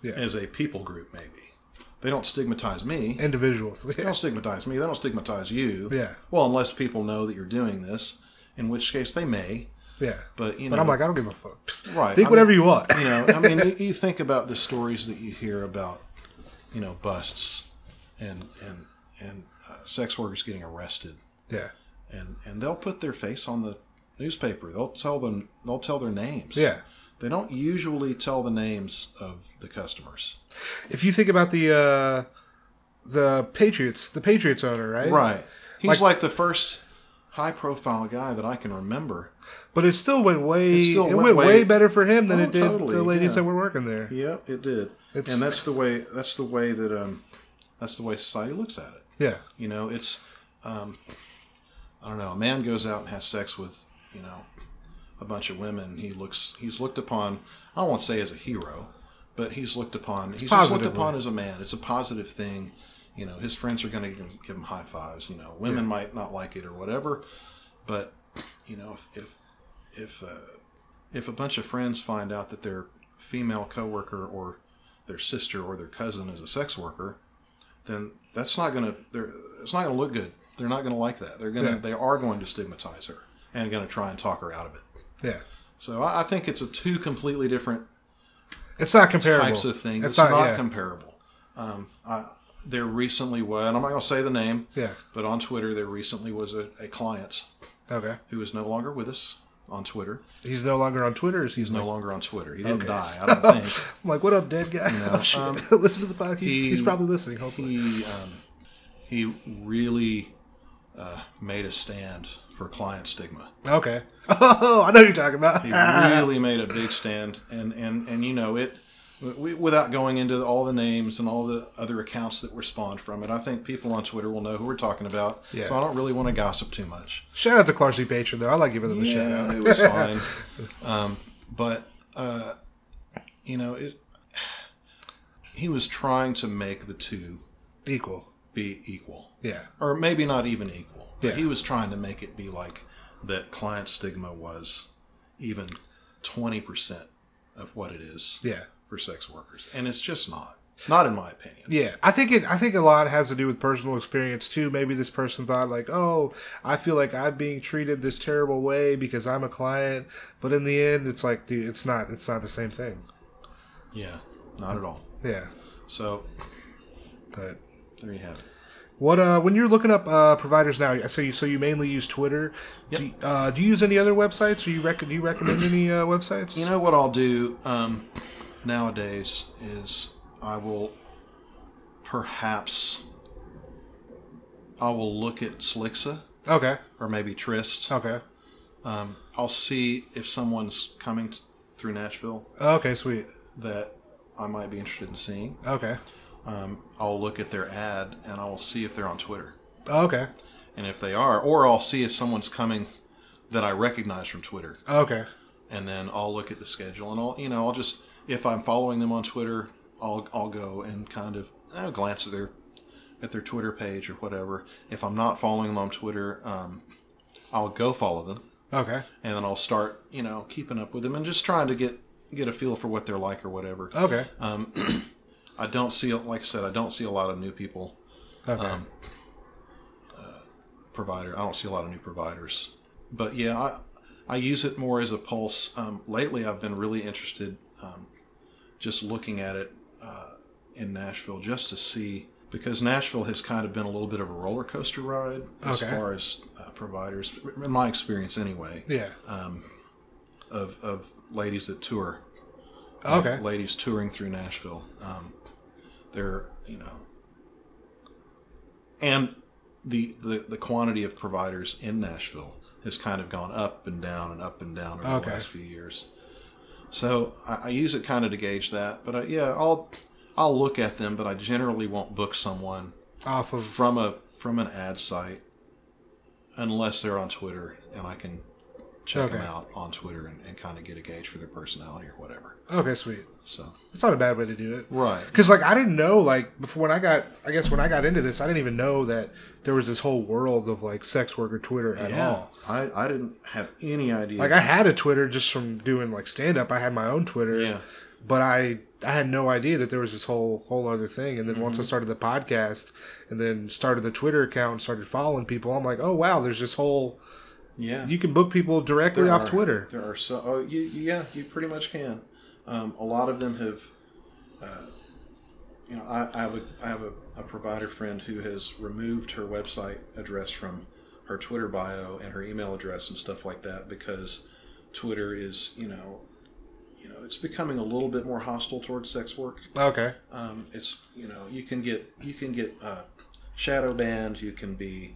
as a people group. Maybe they don't stigmatize me. Individuals. They don't stigmatize me. They don't stigmatize you. Yeah. Well, unless people know that you're doing this, in which case they may. Yeah. But you know. But I'm like, I don't give a fuck. Right. Think whatever you want. You know, I mean, you think about the stories that you hear about, you know, busts and sex workers getting arrested. Yeah. And they'll put their face on the newspaper. They'll tell their names. Yeah. They don't usually tell the names of the customers. If you think about the Patriots owner, right? Right. He's like the first high-profile guy that I can remember. But it still went way better for him than it did the ladies that were working there. Yeah, it did. And that's the way society looks at it. Yeah. You know, it's I don't know, a man goes out and has sex with, you know, a bunch of women. He's looked upon, I don't want to say as a hero, but he's looked upon as a man. It's a positive thing. You know, his friends are going to give him high fives. You know, women might not like it or whatever, but you know, if a bunch of friends find out that their female coworker or their sister or their cousin is a sex worker, then it's not going to look good. They're not going to like that. They are going to stigmatize her and going to try and talk her out of it. Yeah. So I think it's two completely different. It's not comparable. Types of things. It's not comparable. There recently was, and I'm not going to say the name. Yeah. But on Twitter, there recently was a client. Okay. Who is no longer with us. on Twitter. He's no longer on Twitter? He's no longer on Twitter. He didn't die, I don't think. I'm like, what up, dead guy? You know, oh, shit. Listen to the podcast. He's probably listening, hopefully. He really made a stand for client stigma. Okay. Oh, I know who you're talking about. He really made a big stand. And you know, without going into all the names and all the other accounts that were spawned from it, I think people on Twitter will know who we're talking about. Yeah. So I don't really want to gossip too much. Shout out to Clarcy Patron, though. I like giving them a shout out. It was fine. But you know, he was trying to make the two be equal. Yeah. Or maybe not even equal. But he was trying to make it be like that client stigma was even 20% of what it is. Yeah. For sex workers, and it's just not in my opinion. Yeah, I think a lot has to do with personal experience too. Maybe this person thought like, oh, I feel like I'm being treated this terrible way because I'm a client, but in the end, it's like, dude, it's not the same thing. Yeah, not at all. Yeah. So, but there you have it. What when you're looking up providers now? So you mainly use Twitter. Yep. Do you use any other websites? Or do you recommend any websites? You know what I'll do nowadays is I will look at Slixa. Okay. Or maybe Trist. Okay. I'll see if someone's coming through Nashville. Okay, sweet. That I might be interested in seeing. Okay. I'll look at their ad and I'll see if they're on Twitter. Okay. And if they are, or I'll see if someone's coming that I recognize from Twitter. Okay. And then I'll look at the schedule and I'll just, if I'm following them on Twitter, I'll go and kind of glance at their Twitter page or whatever. If I'm not following them on Twitter, I'll go follow them. Okay. And then I'll start, keeping up with them and just trying to get a feel for what they're like or whatever. Okay. I don't see, like I said, I don't see a lot of new people. Okay. I don't see a lot of new providers. But yeah, I use it more as a pulse. Lately, I've been really interested just looking at it in Nashville just to see, because Nashville has kind of been a little bit of a roller coaster ride as far as providers, in my experience anyway. Yeah. Of ladies that tour. Okay. Ladies touring through Nashville. They're, and the quantity of providers in Nashville has kind of gone up and down over the last few years. So I use it kind of to gauge that. But I'll look at them, but I generally won't book someone off of from an ad site unless they're on Twitter and I can check them out on Twitter and kind of get a gauge for their personality or whatever. Okay, sweet. So it's not a bad way to do it, right? Because I didn't know before when I got into this, I didn't even know that there was this whole world of sex worker Twitter at all. I didn't have any idea. I had a Twitter just from doing stand up. I had my own Twitter, but I had no idea that there was this whole other thing. And then once I started the podcast and then started the Twitter account and started following people, I'm like, oh wow, there's this whole. Yeah, you can book people directly off Twitter. There are you pretty much can. A lot of them have. I have a provider friend who has removed her website address from her Twitter bio and her email address and stuff like that because Twitter is it's becoming a little bit more hostile towards sex work. Okay. It's you can get shadow banned. You can be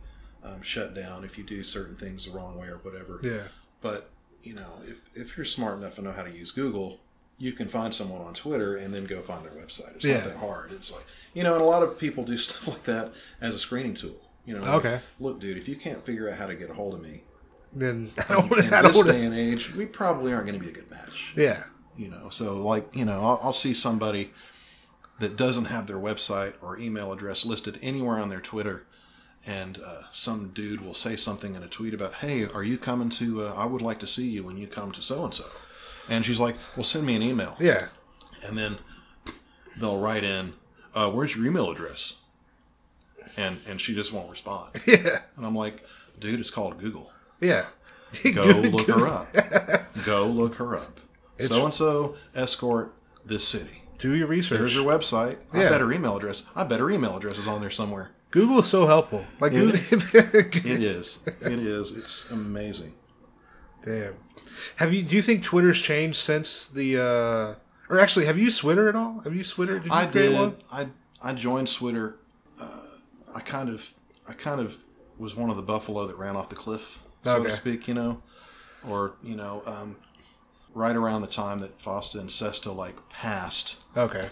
shut down if you do certain things the wrong way or whatever. Yeah. But, if you're smart enough to know how to use Google, you can find someone on Twitter and then go find their website. It's not that hard. It's like, and a lot of people do stuff like that as a screening tool. Okay. Look, dude, if you can't figure out how to get a hold of me, then in this day and age, we probably aren't going to be a good match. Yeah. So I'll see somebody that doesn't have their website or email address listed anywhere on their Twitter. And some dude will say something in a tweet about, hey, are you coming to, I would like to see you when you come to so-and-so. And she's like, well, send me an email. Yeah. And then they'll write in, where's your email address? And she just won't respond. Yeah. And I'm like, dude, it's called Google. Yeah. Go look her up. Go look her up. So-and-so escort this city. Do your research. There's her website. I bet her email address. I bet her email address is on there somewhere. Google is so helpful. It is. It is. It's amazing. Damn. Do you think Twitter's changed since the or actually, have you used Twitter at all? Have you Twitter? Did you I create did. one? I joined Twitter. I kind of was one of the buffalo that ran off the cliff, so to speak. Or right around the time that Fosta and Sesta passed. Okay.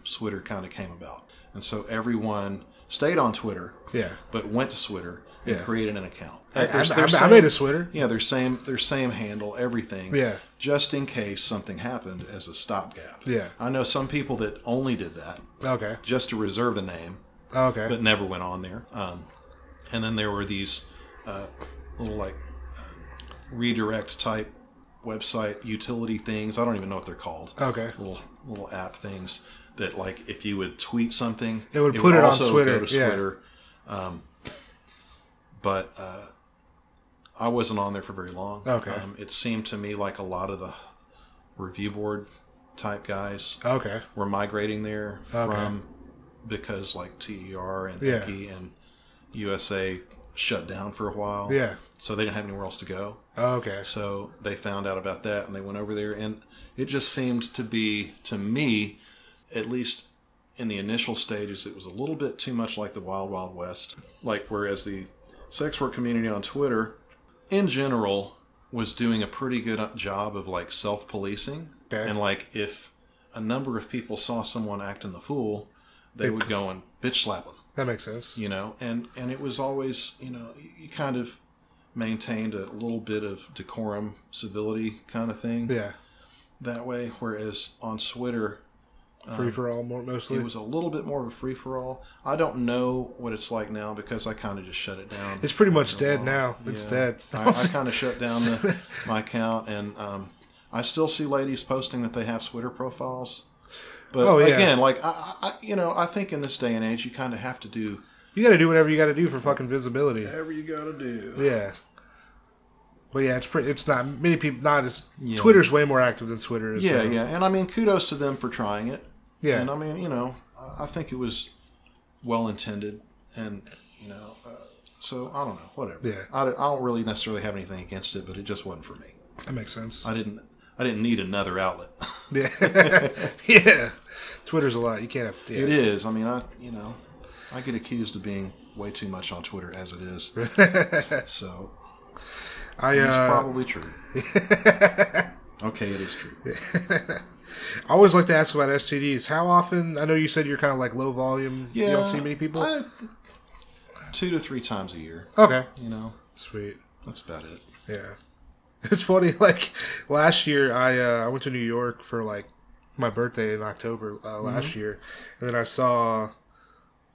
Twitter kind of came about, and so everyone stayed on Twitter. Yeah. But went to Twitter and created an account. I made a Twitter. Yeah, their same handle, everything. Yeah. Just in case something happened as a stopgap. Yeah. I know some people that only did that. Okay. Just to reserve the name. Okay. But never went on there. And then there were these little redirect type website utility things. I don't even know what they're called. Okay. Little app things that if you would tweet something, it would put it on Twitter. Go to Twitter. But I wasn't on there for very long. Okay. It seemed to me like a lot of the review board type guys were migrating there from because TER and Eki and USA shut down for a while. Yeah. So they didn't have anywhere else to go. Okay. So they found out about that and they went over there, and it just seemed to be, to me, at least in the initial stages, it was a little bit too much like the Wild Wild West. Whereas the sex work community on Twitter, in general, was doing a pretty good job of self-policing. Okay. And if a number of people saw someone acting the fool, they would go and bitch slap them. That makes sense. And it was always, you kind of maintained a little bit of decorum, civility kind of thing. Yeah. That way, whereas on Twitter, free for all, mostly. It was a little bit more of a free for all. I don't know what it's like now because I kind of just shut it down. It's pretty much dead now. It's dead. I kind of shut down my account, and I still see ladies posting that they have Twitter profiles. But again, I think in this day and age, you kind of have to do. You got to do whatever you got to do for fucking visibility. Whatever you got to do. Yeah. Well, yeah, it's not many people. Not as Twitter's way more active than Twitter is. Yeah, yeah, and I mean, kudos to them for trying it. Yeah, and I mean, I think it was well intended, and so I don't know, whatever. Yeah, I don't really necessarily have anything against it, but it just wasn't for me. That makes sense. I didn't need another outlet. Yeah, yeah. Twitter's a lot. You can't have. Yeah. It is. I mean, I get accused of being way too much on Twitter as it is. So. It's probably true. Okay, it is true. I always like to ask about STDs. How often? I know you said you're kind of low volume. Yeah, you don't see many people. 2 to 3 times a year. Okay. Sweet. That's about it. Yeah. It's funny. Last year, I went to New York for my birthday in October last year, and then I saw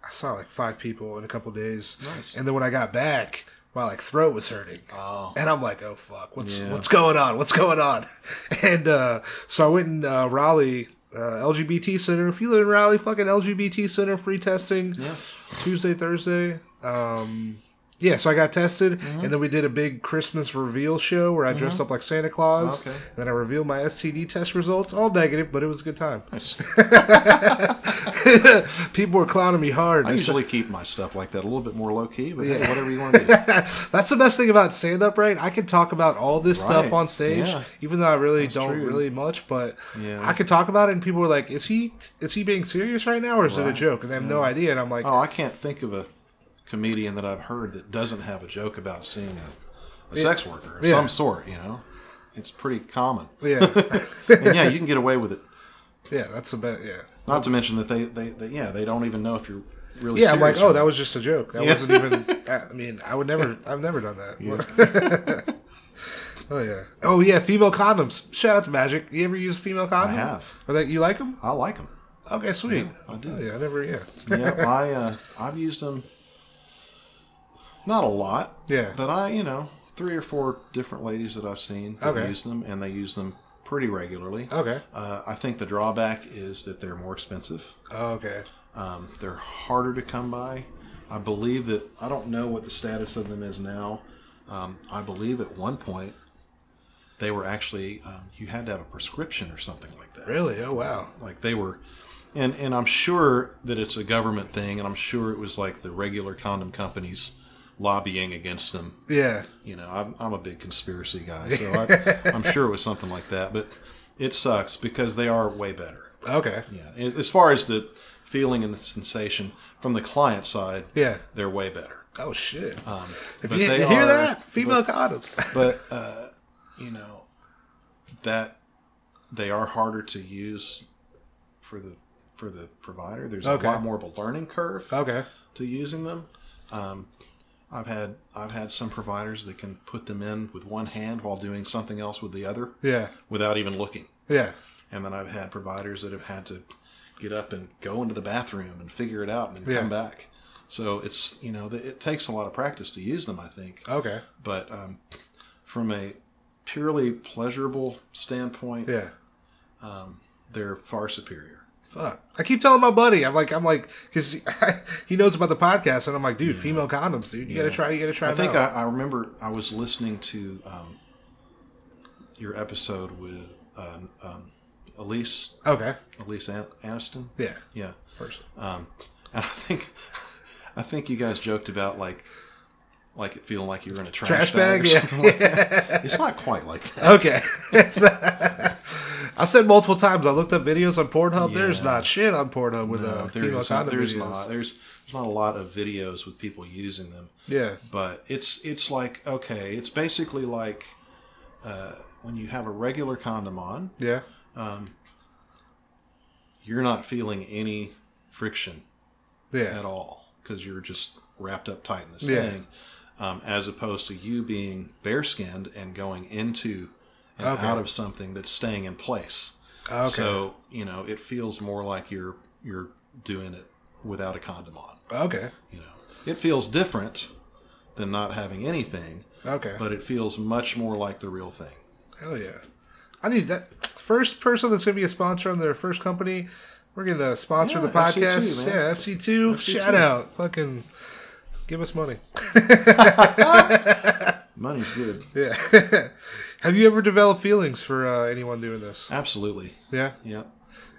5 people in a couple days. Nice. And then when I got back, my throat was hurting. Oh. And I'm like, oh fuck, what's going on? What's going on? And so I went in Raleigh LGBT Center. If you live in Raleigh, fucking LGBT Center, free testing. Yeah. Tuesday, Thursday. Yeah, so I got tested, and then we did a big Christmas reveal show where I dressed up like Santa Claus. Okay. And then I revealed my STD test results. All negative, but it was a good time. Nice. People were clowning me hard. I usually keep my stuff like that a little bit more low-key, but hey, whatever you want to do. That's the best thing about stand-up, right? I can talk about all this stuff on stage, even though I really don't really much, but I can talk about it, and people were like, is he being serious right now, or is it a joke? And they have no idea, and I'm like... Oh, I can't think of a comedian that I've heard that doesn't have a joke about seeing a sex worker of some sort, It's pretty common. Yeah. And you can get away with it. Yeah, that's a bet, Not to mention that they don't even know if you're really serious. I'm like, oh, that was just a joke. That wasn't even, I mean, I've never done that. Yeah. Oh, yeah. Oh, yeah, female condoms. Shout out to Magic. You ever use a female condom? I have. You like them? I like them. Okay, sweet. Yeah, I do. Oh, yeah, I never, Yeah, I've used them. Not a lot. Yeah. But 3 or 4 different ladies that I've seen that use them, and they use them pretty regularly. Okay. I think the drawback is that they're more expensive. Oh, okay. They're harder to come by. I believe that, I don't know what the status of them is now. I believe at one point they were actually, you had to have a prescription or something like that. Really? Oh, wow. They were, and I'm sure that it's a government thing, and I'm sure it was the regular condom companies lobbying against them. Yeah. You know, I'm a big conspiracy guy, so I'm sure it was something like that. But it sucks because they are way better. Okay. Yeah. As far as the feeling and the sensation from the client side, yeah, they're way better. Oh shit! If but you hear that, female condoms. But you know that they are harder to use for the provider. There's a lot more of a learning curve. To using them. I've had some providers that can put them in with one hand while doing something else with the other. Yeah. Without even looking. Yeah. And then I've had providers that have had to get up and go into the bathroom and figure it out and then come back. So it's, you know, it takes a lot of practice to use them, I think. Okay. But from a purely pleasurable standpoint, they're far superior. Fuck. I keep telling my buddy, I'm like, because he knows about the podcast, and I'm like, dude, female condoms, dude, you gotta try. I think I remember I was listening to your episode with Elise. Okay. Elise Aniston. Yeah. Yeah. First. And I think you guys joked about like it feeling like you were in a trash bag or something like that. It's not quite like that. Okay. It's. I've said multiple times. I looked up videos on Pornhub. Yeah. There's not shit on Pornhub with female condom videos. There's not a lot of videos with people using them. Yeah, but it's like, okay, it's basically like when you have a regular condom on. Yeah, you're not feeling any friction. At all because you're just wrapped up tight in this thing, as opposed to you being bare skinned and going into out of something that's staying in place. Okay. So, you know, it feels more like you're doing it without a condom on. Okay. You know, it feels different than not having anything. Okay. But it feels much more like the real thing. Hell yeah. I need that first person that's going to be a sponsor on their first company. We're going to sponsor the podcast. FC2, yeah, FC2. Shout out. Fucking give us money. Money's good. Yeah. Have you ever developed feelings for anyone doing this? Absolutely. Yeah? Yeah.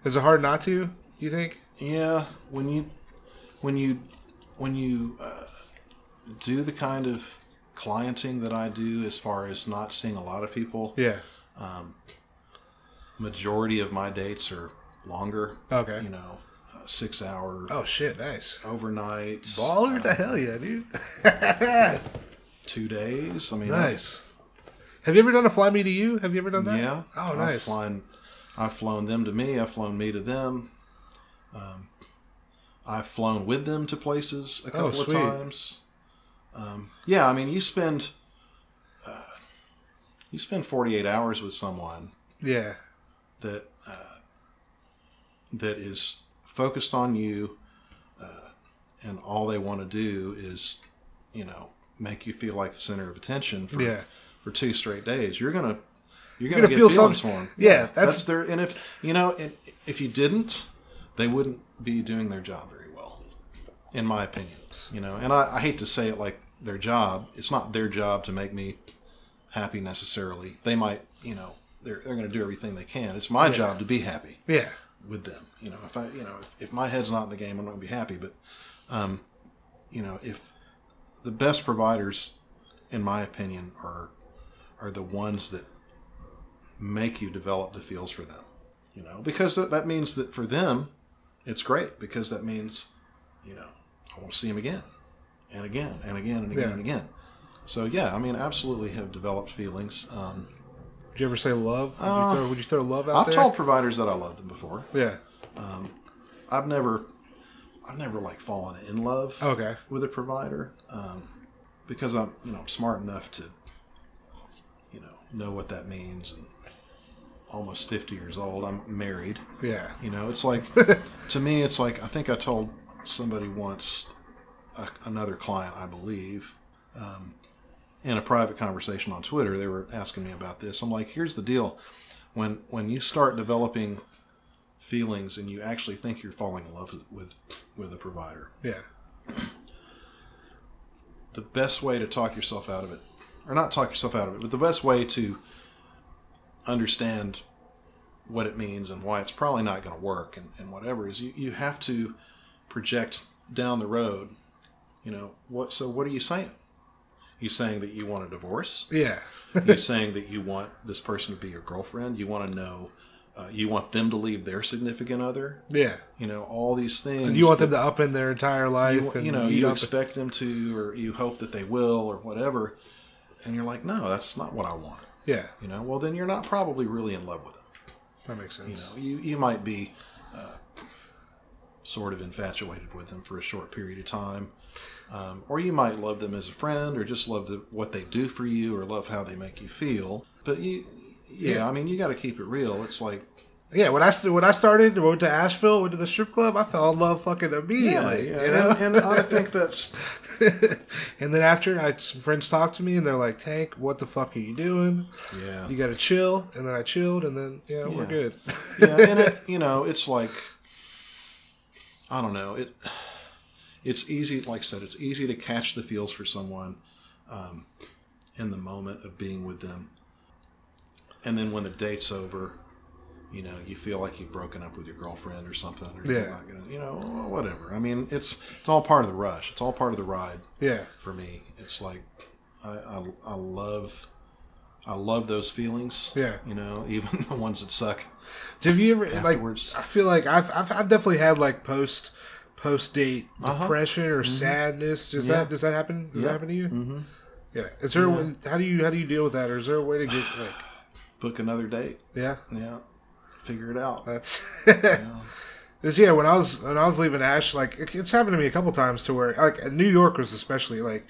Is it hard not to, you think? Yeah. When you do the kind of clienting that I do as far as not seeing a lot of people. Yeah. Majority of my dates are longer. Okay. You know, 6 hours. Oh, shit. Nice. Overnight. Baller to hell yeah, dude. 2 days. I mean, nice. Have you ever done a fly me to you? Have you ever done that? Yeah. Oh, nice. I've flown them to me. I've flown me to them. I've flown with them to places a couple of times. Yeah, I mean, you spend 48 hours with someone. Yeah. That is focused on you, and all they want to do is, you know, make you feel like the center of attention for 2 straight days. You're gonna get feel feelings for them. Yeah, that's their. And if you didn't, they wouldn't be doing their job very well, in my opinion. You know, and I hate to say it like their job. It's not their job to make me happy necessarily. They might, you know, they're going to do everything they can. It's my job to be happy. Yeah. With them, you know, if my head's not in the game, I'm not going to be happy. But, you know, if the best providers, in my opinion, are the ones that make you develop the feels for them, you know, because that means that for them, it's great because that means, you know, I want to see them again and again and again and again and again. So yeah, I mean, absolutely have developed feelings. Did you ever say love? Would you throw love out there? I've told providers that I love them before. Yeah. I've never like fallen in love. With a provider, because I'm smart enough to, know what that means. And almost 50 years old. I'm married. Yeah. You know, it's like to me, it's like I think I told somebody once, another client, I believe. In a private conversation on Twitter, they were asking me about this. I'm like, here's the deal. When you start developing feelings and you actually think you're falling in love with a provider. Yeah. The best way to talk yourself out of it, or not talk yourself out of it, but the best way to understand what it means and why it's probably not going to work and whatever is you have to project down the road, what are you saying? You saying that you want a divorce? Yeah. You saying that you want this person to be your girlfriend? You want to know, you want them to leave their significant other? Yeah. You know, all these things. And you want them to up in their entire life. You expect them to, or you hope that they will, or whatever. And you're like, no, that's not what I want. Yeah. You know, well, then you're not probably really in love with them. That makes sense. You know, you might be sort of infatuated with them for a short period of time. Or you might love them as a friend, or just love what they do for you, or love how they make you feel. But I mean, you got to keep it real. It's like, yeah, when I started, went to Asheville, went to the strip club, I fell in love fucking immediately. Yeah. You know? and I think that's. And then after, some friends talked to me, and they're like, "Tank, what the fuck are you doing? Yeah, you got to chill." And then I chilled, and then we're good. Yeah, and it's like, I don't know, it's easy. Like I said, it's easy to catch the feels for someone in the moment of being with them, and then when the date's over, you know, you feel like you've broken up with your girlfriend or something, or you're not gonna, you know, whatever. I mean, it's all part of the rush. It's all part of the ride. Yeah. For me, it's like I love those feelings. Yeah. You know, even the ones that suck. Have you ever afterwards. I feel like I've definitely had like post date depression or sadness. Does that happen? Does that happen to you? Mm-hmm. Yeah. Is there how do you deal with that, or is there a way to get like book another date? Yeah. Yeah. Figure it out. That's when I was leaving like it's happened to me a couple times to where like New York was especially like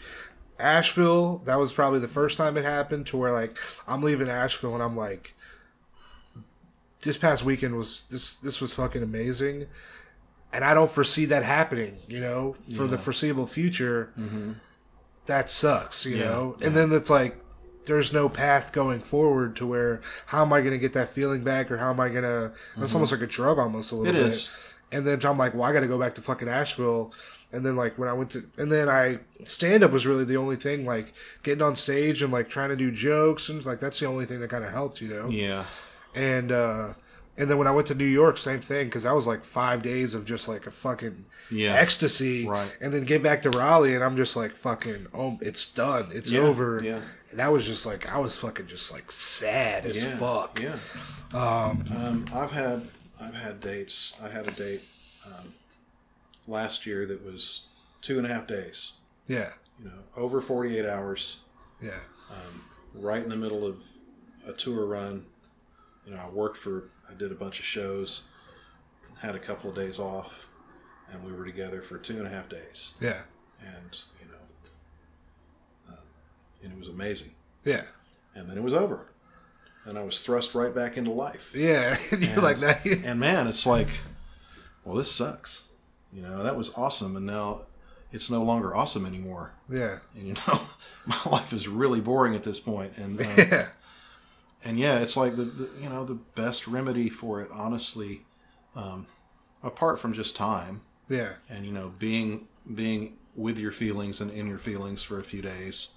Asheville. That was probably the first time it happened to where like I'm leaving Asheville and I'm like, this past weekend was this was fucking amazing, and I don't foresee that happening. You know, for the foreseeable future. Mm-hmm. That sucks. You know, and then it's like. There's no path going forward to where how am I going to get that feeling back, or how am I going to? It's almost like a drug, almost a little bit. It is. And then I'm like, well, I got to go back to fucking Asheville. And then like when I went to, and then stand up was really the only thing. Like getting on stage and like trying to do jokes and like that's the only thing that kind of helped, you know. Yeah. And then when I went to New York, same thing, because that was like 5 days of just like a fucking ecstasy. Right. And then get back to Raleigh, and I'm just like fucking, it's done, it's over. Yeah. And that was just like I was fucking just like sad as fuck. Yeah. I've had dates. I had a date last year that was 2.5 days. Yeah. You know, over 48 hours. Yeah. Right in the middle of a tour run. You know, I did a bunch of shows, had a couple of days off, and we were together for 2.5 days. Yeah. And, you know, and it was amazing. Yeah. And then it was over. And I was thrust right back into life. Yeah. You're like, nah. And man, it's like, well, this sucks. You know, that was awesome. And now it's no longer awesome anymore. Yeah. And, you know, my life is really boring at this point. And, And it's like the best remedy for it, honestly, apart from just time. Yeah. And, you know, being with your feelings and in your feelings for a few days.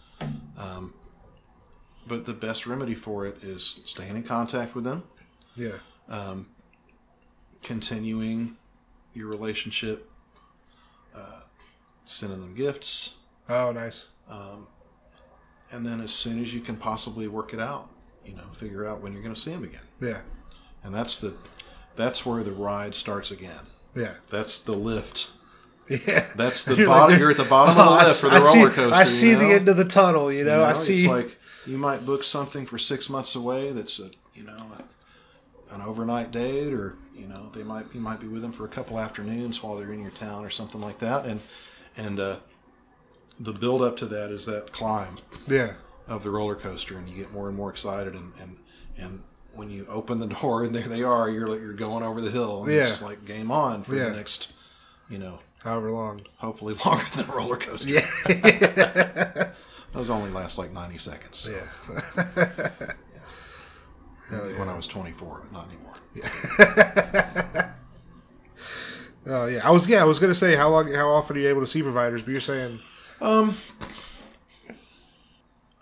But the best remedy for it is staying in contact with them. Yeah. Continuing your relationship, sending them gifts. Oh, nice. And then as soon as you can possibly work it out, you know, figure out when you're going to see them again. Yeah. And that's where the ride starts again. Yeah. That's the lift. Yeah. That's the bottom. Like, you're at the bottom of the lift for the roller coaster. I see the end of the tunnel, you know. I see. It's like you might book something for 6 months away that's an overnight date, or, you know, you might be with them for a couple afternoons while they're in your town or something like that. And the build up to that is that climb. Yeah. Of the roller coaster, and you get more and more excited, and when you open the door and there they are, you're going over the hill, and it's like game on for the next, you know, however long, hopefully longer than a roller coaster. Yeah. Those only last like 90 seconds. So. When I was 24, but not anymore. Yeah. Oh yeah, I was gonna say how often are you able to see providers, but you're saying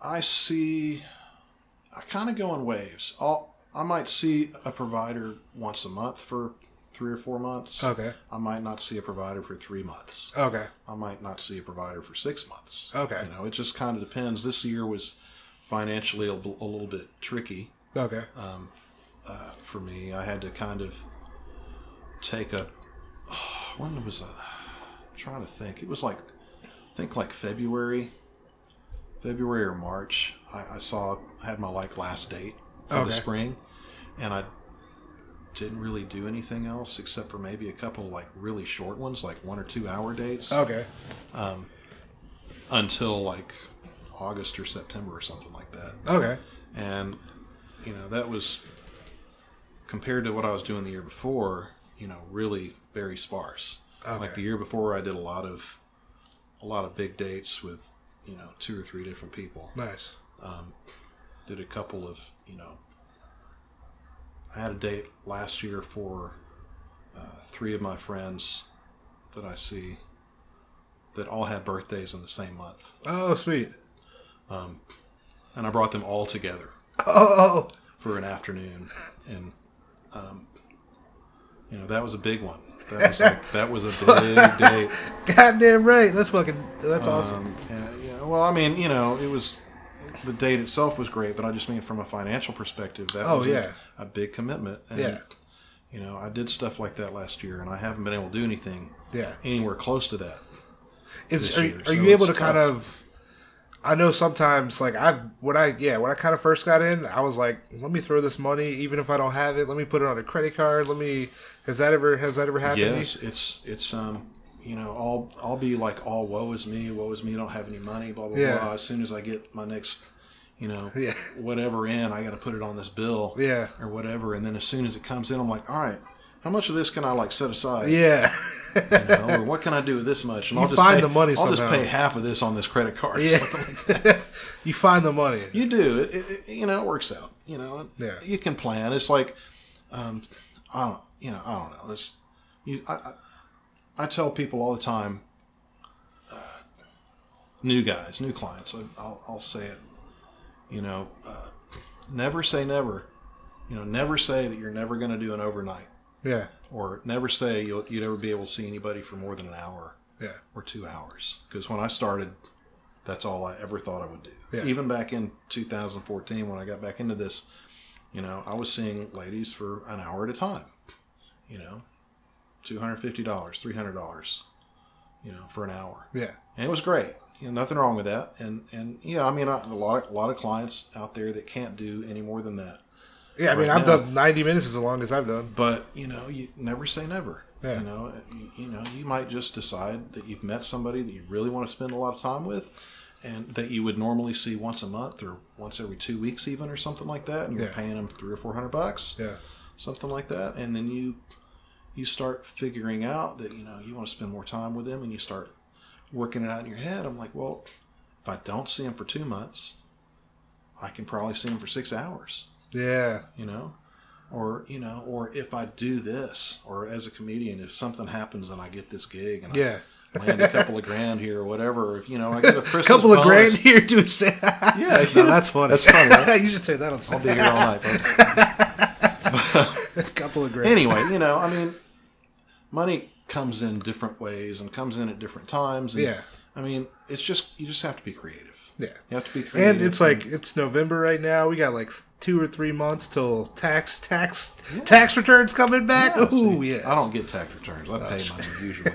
I kind of go in waves. I might see a provider once a month for 3 or 4 months. Okay. I might not see a provider for 3 months. Okay. I might not see a provider for 6 months. Okay. You know, it just kind of depends. This year was financially a little bit tricky. Okay. For me, I had to kind of take when was that? I'm trying to think. It was like February or March. I had my last date for the spring, and I didn't really do anything else except for maybe a couple like really short ones, like 1 or 2 hour dates. Okay. Until like August or September or something like that. Okay. And that was compared to what I was doing the year before. Really very sparse. Okay. Like the year before, I did a lot of big dates with 2 or 3 different people. Nice. Did a couple of I had a date last year for 3 of my friends that I see that all had birthdays in the same month. Oh, sweet. And I brought them all together. Oh. For an afternoon, and that was a big one. That was a big date. Goddamn right. That's awesome. Well, I mean, it was the date itself was great, but I just mean from a financial perspective, that was a big commitment. And, I did stuff like that last year, and I haven't been able to do anything anywhere close to that. Are you able to kind of? I know sometimes, like when I kind of first got in, I was like, let me throw this money, even if I don't have it. Let me put it on a credit card. Has that ever happened? Yes, it's I'll be like, all woe is me, I don't have any money, blah blah blah. As soon as I get my next, whatever in, I got to put it on this bill, or whatever. And then as soon as it comes in, I'm like, all right, how much of this can I like set aside? Yeah. Or what can I do with this much? And I'll just pay half of this on this credit card. Or something like that. You find the money. You do. It works out. You can plan. It's like, I don't know. I tell people all the time, new clients. I'll say it. Never say never. Never say that you're never going to do an overnight. Yeah. Or never say you'd ever be able to see anybody for more than an hour. Yeah. Or 2 hours. Because when I started, that's all I ever thought I would do. Yeah. Even back in 2014, when I got back into this, I was seeing ladies for an hour at a time. $250, $300, for an hour. Yeah. And it was great. Nothing wrong with that. And I mean, a lot of clients out there that can't do any more than that. Yeah, I mean, I've done 90 minutes as long as I've done. But, you never say never. Yeah. You might just decide that you've met somebody that you really want to spend a lot of time with, and that you would normally see once a month or once every 2 weeks even, or something like that, and you're paying them $300 or $400. Yeah. Something like that. And then you start figuring out that, you want to spend more time with them, and you start working it out in your head. I'm like, well, if I don't see them for 2 months, I can probably see them for 6 hours. Yeah. Or if I do this, or as a comedian, if something happens and I get this gig and I land a couple of grand here or whatever, if, I get a Christmas couple bonus, of grand here, dude. Yeah. No, that's funny. That's funny, right? You should say that on stage. I'll be here all night, folks. A couple of grand. Anyway, I mean, money comes in different ways and comes in at different times. And, I mean, you just have to be creative. Yeah. You have to be creative. And it's like, it's November right now. We got like 2 or 3 months till tax returns coming back. Yeah, Ooh, yes. I don't get tax returns. I pay money usually.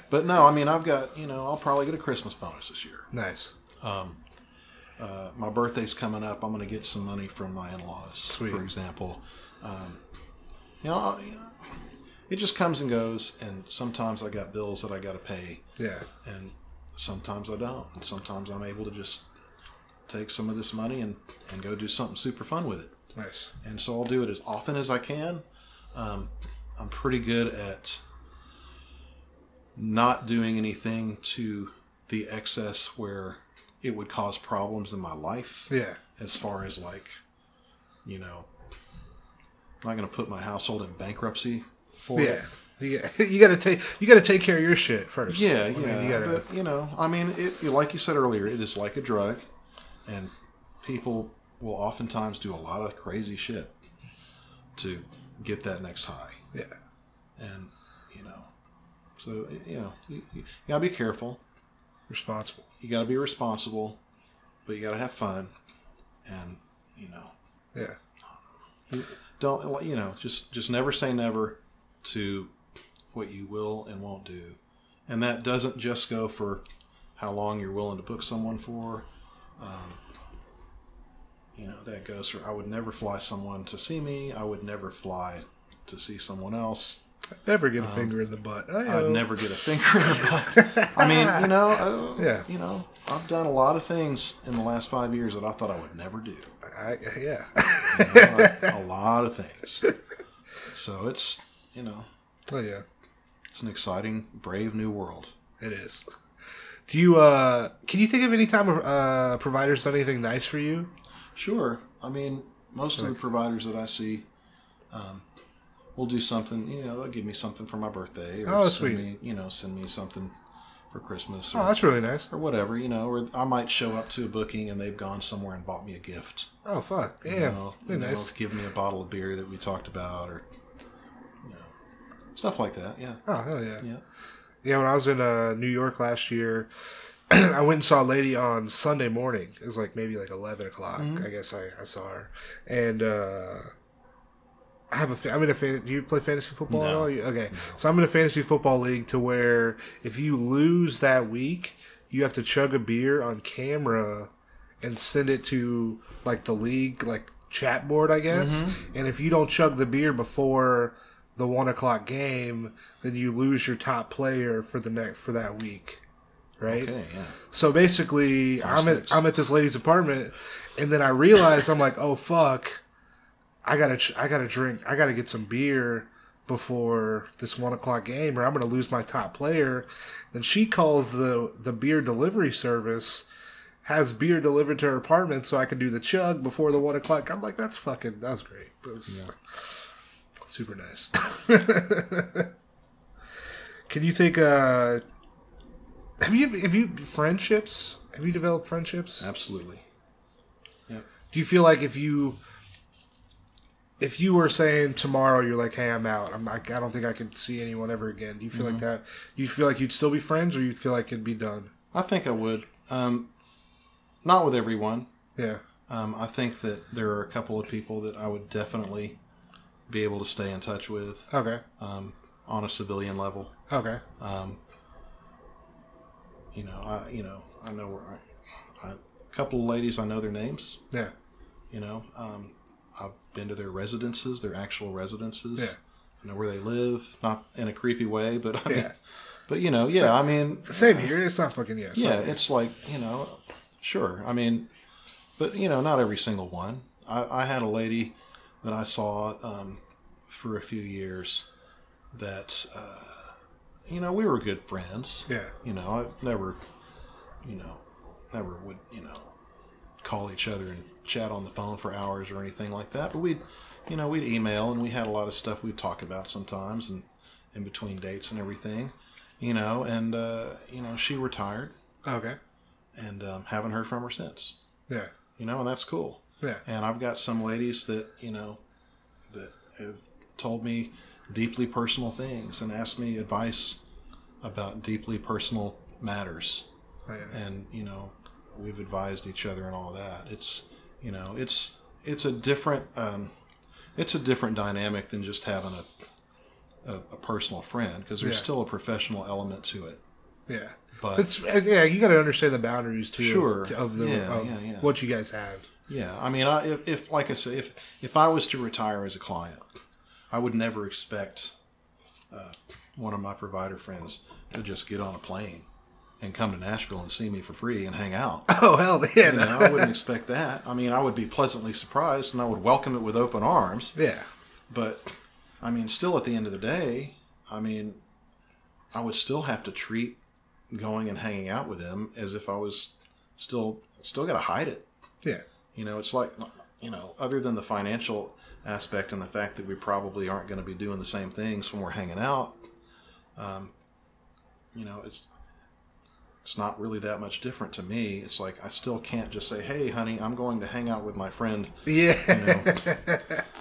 But no, I mean, I've got, I'll probably get a Christmas bonus this year. Nice. My birthday's coming up. I'm going to get some money from my in-laws, for example. It just comes and goes, and sometimes I got bills that I got to pay. Yeah. And sometimes I don't. And sometimes I'm able to just take some of this money and go do something super fun with it. Nice. And so I'll do it as often as I can. I'm pretty good at not doing anything to the excess where it would cause problems in my life. Yeah. As far as like, I'm not going to put my household in bankruptcy for it. Yeah, you got to take care of your shit first. Yeah, I mean, but I mean, like you said earlier, it is like a drug, and people will oftentimes do a lot of crazy shit to get that next high. Yeah, And, so, you gotta be careful. Responsible. You gotta be responsible, but you gotta have fun. And, Yeah. Don't, just never say never to what you will and won't do. And that doesn't just go for how long you're willing to book someone for. That goes for, I would never fly someone to see me. I would never fly to see someone else. I'd never get a finger in the butt. I'd never get a finger in the butt. I mean, I've done a lot of things in the last 5 years that I thought I would never do. Yeah. A lot of things. So it's, Oh, yeah. It's an exciting, brave new world. It is. Do you, can you think of any time a provider's done anything nice for you? Sure. I mean, most of the providers that I see will do something, they'll give me something for my birthday. Or send me something for Christmas. Or, that's really nice. Or whatever, or I might show up to a booking and they've gone somewhere and bought me a gift. Oh, fuck. Yeah. Nice. Give me a bottle of beer that we talked about or, stuff like that. Yeah. Oh, hell yeah. Yeah. Yeah, when I was in New York last year, I went and saw a lady on Sunday morning. It was maybe 11 o'clock. Mm-hmm. I guess I saw her. And I'm in a do you play fantasy football at all? Okay. No. So I'm in a fantasy football league to where if you lose that week, you have to chug a beer on camera and send it to the league chat board, I guess. Mm-hmm. And if you don't chug the beer before the 1 o'clock game, then you lose your top player for that week. Right? Okay, yeah. So basically, I'm at this lady's apartment, and then I realize I'm like, oh fuck, I gotta drink, I gotta get some beer before this 1 o'clock game, or I'm gonna lose my top player. Then she calls the beer delivery service, has beer delivered to her apartment, so I can do the chug before the 1 o'clock. I'm like, that was great. It was super nice. Can you think? Have you friendships? Have you developed friendships? Absolutely. Yeah. Do you feel like if you were saying tomorrow you're like, hey, I'm out. I don't think I can see anyone ever again. Do you feel like that? Do you feel like you'd still be friends, or you feel like it'd be done? I think I would. Not with everyone. Yeah. I think that there are a couple of people that I would definitely be able to stay in touch with. Okay. On a civilian level. Okay. I know where a couple of ladies, I know their names. Yeah. I've been to their residences, their actual residences. Yeah. I know where they live, not in a creepy way, but I mean, yeah. But I mean, same here. It's not fucking it's like sure. I mean, but not every single one. I had a lady that I saw for a few years that we were good friends. Yeah. I never would call each other and chat on the phone for hours or anything like that. But we'd email, and we had a lot of stuff we'd talk about sometimes, and in between dates and everything. And she retired. Okay. And haven't heard from her since. Yeah. And that's cool. Yeah. And I've got some ladies that that have told me deeply personal things and asked me advice about deeply personal matters. Oh, yeah. And we've advised each other and all that. It's it's a different dynamic than just having a personal friend, because there's still a professional element to it. Yeah. But you got to understand the boundaries too. Sure. Of what you guys have. Yeah. I mean, if like I say, if I was to retire as a client, I would never expect one of my provider friends to just get on a plane and come to Nashville and see me for free and hang out. Oh, hell yeah. I wouldn't expect that. I mean, I would be pleasantly surprised, and I would welcome it with open arms. Yeah. But, I mean, still at the end of the day, I mean, I would still have to treat going and hanging out with him as if I was still got to hide it. Yeah. It's like, other than the financial aspect and the fact that we probably aren't going to be doing the same things when we're hanging out, it's not really that much different to me. It's like I still can't just say, hey, honey, I'm going to hang out with my friend, yeah,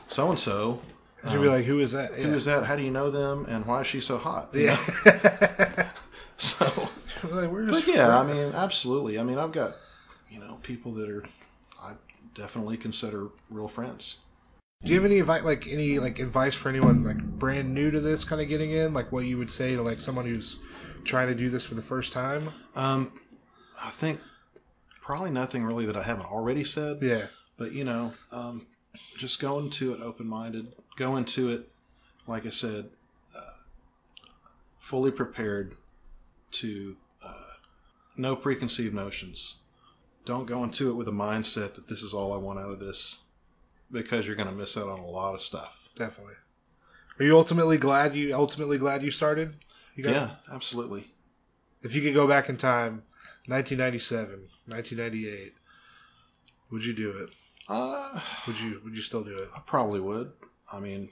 so-and-so, You'd be like, who is that? Who is that? How do you know them? And why is she so hot? Yeah. So, like, but yeah, I mean, absolutely. I mean, I've got, people that I definitely consider real friends. Do you have any advice for anyone like brand new to this kind of getting in? Like what you would say to like someone who's trying to do this for the first time? I think probably nothing really that I haven't already said. Yeah. But just go into it open-minded. Go into it, like I said, fully prepared to no preconceived notions. Don't go into it with a mindset that this is all I want out of this, because you're going to miss out on a lot of stuff. Definitely. Are you ultimately glad you started? Yeah, absolutely. If you could go back in time, 1997, 1998, would you do it? Would you still do it? I probably would. I mean,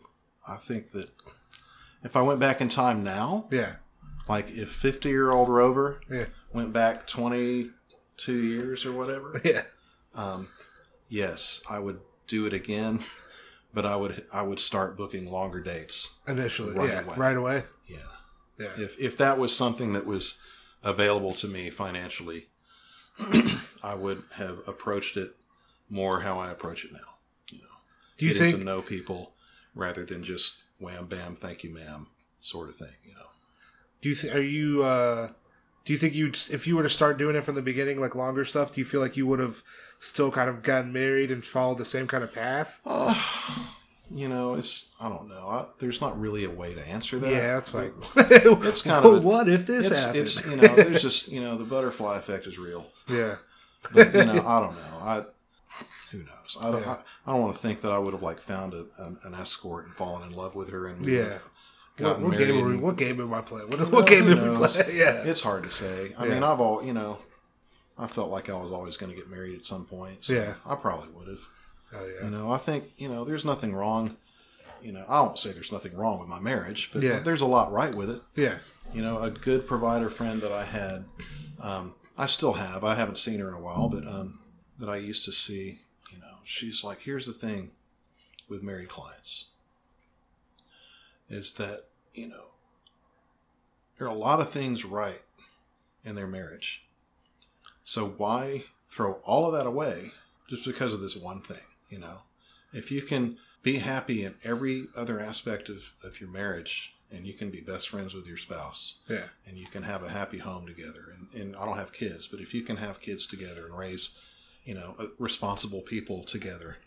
I think that if I went back in time now, yeah, like if 50-year-old Roverr went back 22 years or whatever, yes, I would do it again, but I would start booking longer dates initially. Right away. Yeah. If that was something that was available to me financially, I would have approached it more how I approach it now. Do you think to know people rather than just wham bam, thank you ma'am sort of thing? Do you think if you were to start doing it from the beginning, like longer stuff, do you feel like you would have still kind of gotten married and followed the same kind of path? I don't know. There's not really a way to answer that. Yeah, that's fine. It's kind of what if this happened? It's there's just the butterfly effect is real. Yeah, but I don't know. Who knows? I don't want to think that I would have like found an escort and fallen in love with her and what game am I playing? What game did we play? Yeah, it's hard to say. I mean, I felt like I was always going to get married at some point. So I probably would have. Oh yeah. I think there's nothing wrong. I won't say there's nothing wrong with my marriage, but there's a lot right with it. Yeah. A good provider friend that I had, I still have. I haven't seen her in a while, but that I used to see. She's like, here's the thing with married clients, is that there are a lot of things right in their marriage. So why throw all of that away just because of this one thing? If you can be happy in every other aspect of your marriage, and you can be best friends with your spouse, and you can have a happy home together, and I don't have kids, but if you can have kids together and raise responsible people together,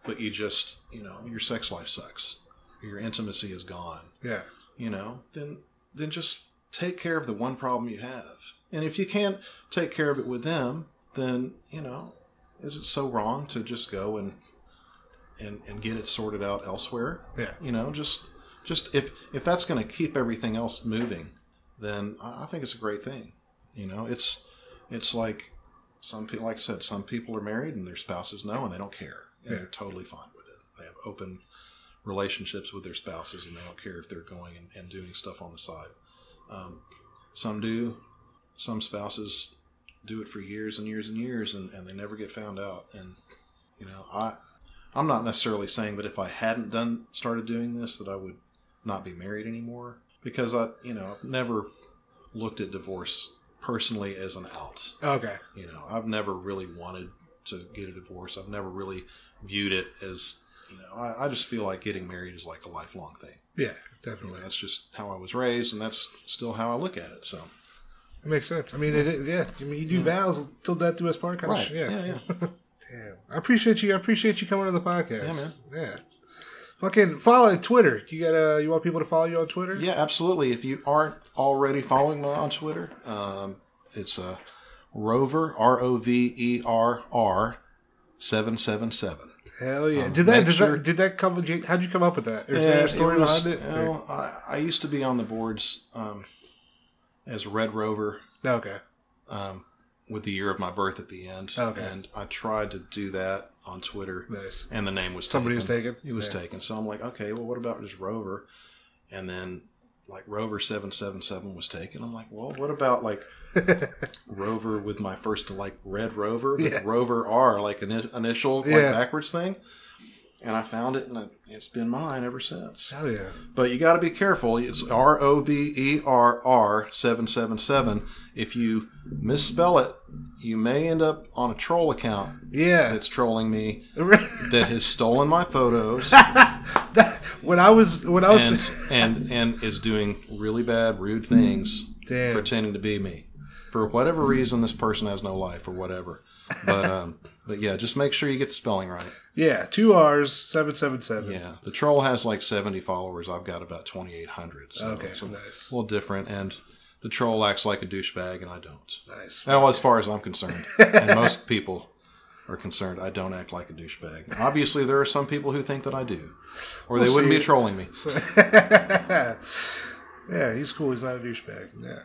but you just your sex life sucks, your intimacy is gone, then just take care of the one problem you have. And if you can't take care of it with them, then is it so wrong to just go and get it sorted out elsewhere? Just if that's going to keep everything else moving, then I think it's a great thing. It's like some people, like I said, some people are married and their spouses know and they don't care, and they're totally fine with it. They have open relationships with their spouses and they don't care if they're going and doing stuff on the side. Some do. Some spouses do it for years and years and years, and they never get found out. And I'm not necessarily saying that if I hadn't started doing this that I would not be married anymore, because I've never looked at divorce personally as an out. Okay. I've never really wanted to get a divorce. I've never really viewed it as, I just feel like getting married is like a lifelong thing. Yeah, definitely. That's just how I was raised, and that's still how I look at it. So it makes sense. I mean, I mean, you do vows till death do us part, kind of right. shit. Yeah. Damn. I appreciate you coming on the podcast. Yeah, man. Yeah. Fucking follow Twitter. You want people to follow you on Twitter? Yeah, absolutely. If you aren't already following me on Twitter, it's Roverr, ROVERR 777. Hell yeah! Did that come? How'd you come up with that? Is there a story behind it? I used to be on the boards as Red Rover. Okay. With the year of my birth at the end. Okay. And I tried to do that on Twitter. Nice. And the name was taken. It was taken. So I'm like, okay, well, what about just Roverr? And then, like, Roverr 777 was taken. I'm like, well, what about, like, Rover with my first, like, Red Rover? Roverr, like, an initial, like, backwards thing? And I found it, and it's been mine ever since. Hell yeah. But you got to be careful. It's Roverr 777. If you misspell it, you may end up on a troll account that's trolling me that has stolen my photos. When I was and is doing really bad, rude things, pretending to be me. For whatever reason, this person has no life or whatever. But yeah, just make sure you get the spelling right. Yeah, 2 R's, 777. Yeah, the troll has like 70 followers. I've got about 2,800. So okay, it's nice. A little different. And the troll acts like a douchebag, and I don't. Nice. Now, as far as I'm concerned, and most people are concerned, I don't act like a douchebag. Obviously, there are some people who think that I do, or they wouldn't be trolling me. Yeah, he's cool. He's not a douchebag. Yeah.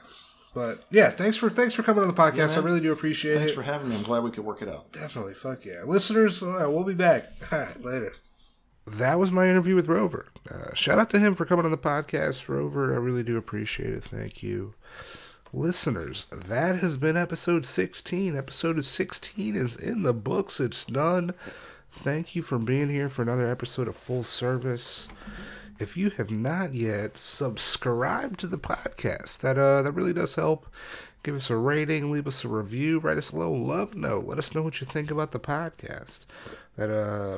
But yeah, thanks for coming on the podcast. Yeah, I really do appreciate it. Thanks for having me. I'm glad we could work it out. Definitely. Fuck yeah. Listeners, we'll be back. All right, later. That was my interview with Roverr. Shout out to him for coming on the podcast, Roverr. I really do appreciate it. Thank you. Listeners, that has been episode 16. Episode 16 is in the books. It's done. Thank you for being here for another episode of Full Service. If you have not yet, subscribe to the podcast. That really does help. Give us a rating, leave us a review, write us a little love note. Let us know what you think about the podcast. That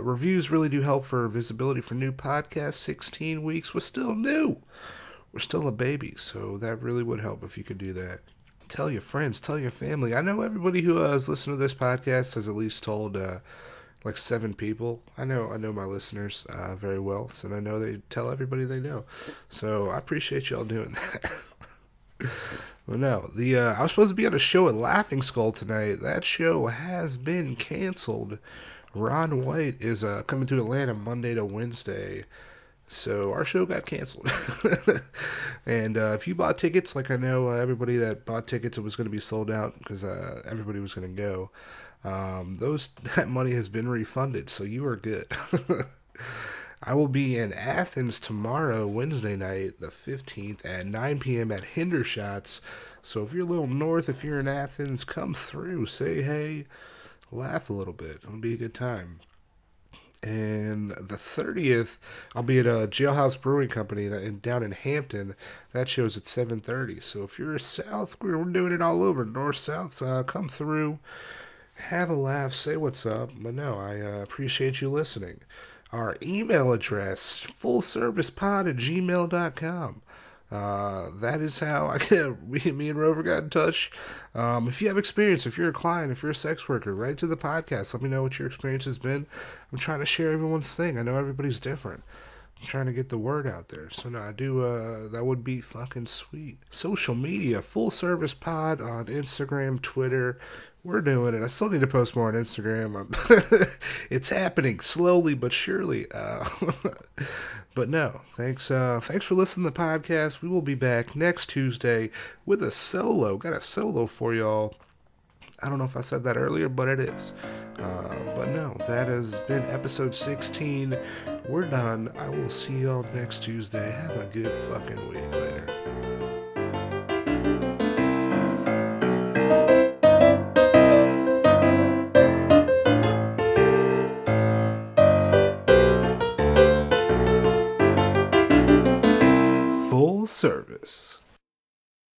reviews really do help for visibility for new podcasts. 16 weeks, we're still new. We're still a baby, so that really would help if you could do that. Tell your friends, tell your family. I know everybody who has listened to this podcast has at least told like 7 people. I know my listeners very well, and I know they tell everybody they know. So I appreciate y'all doing that. Well, no, I was supposed to be on a show at Laughing Skull tonight. That show has been canceled. Ron White is coming to Atlanta Monday to Wednesday. So our show got canceled. And if you bought tickets, like I know everybody that bought tickets, it was going to be sold out because everybody was going to go. That money has been refunded, so you are good. I will be in Athens tomorrow, Wednesday night, the 15th, at 9 p.m. at Hindershots. So if you're a little north, if you're in Athens, come through, say hey, laugh a little bit. It'll be a good time. And the 30th, I'll be at a Jailhouse Brewing Company down in Hampton. That show's at 7:30. So if you're south, we're doing it all over, north, south. Come through, have a laugh, say what's up. But no, I appreciate you listening. Our email address, fullservicepod@gmail.com. That is how me and Rover got in touch. If you have experience, if you're a client, if you're a sex worker, write to the podcast. Let me know what your experience has been. I'm trying to share everyone's thing. I know everybody's different. I'm trying to get the word out there. So no, I do, that would be fucking sweet. Social media, Full Service Pod on Instagram, Twitter. We're doing it. I still need to post more on Instagram. It's happening slowly but surely. But no, thanks for listening to the podcast. We will be back next Tuesday with a solo. Got a solo for y'all. I don't know if I said that earlier, but it is. But no, that has been episode 16. We're done. I will see y'all next Tuesday. Have a good fucking week. Later. Full service.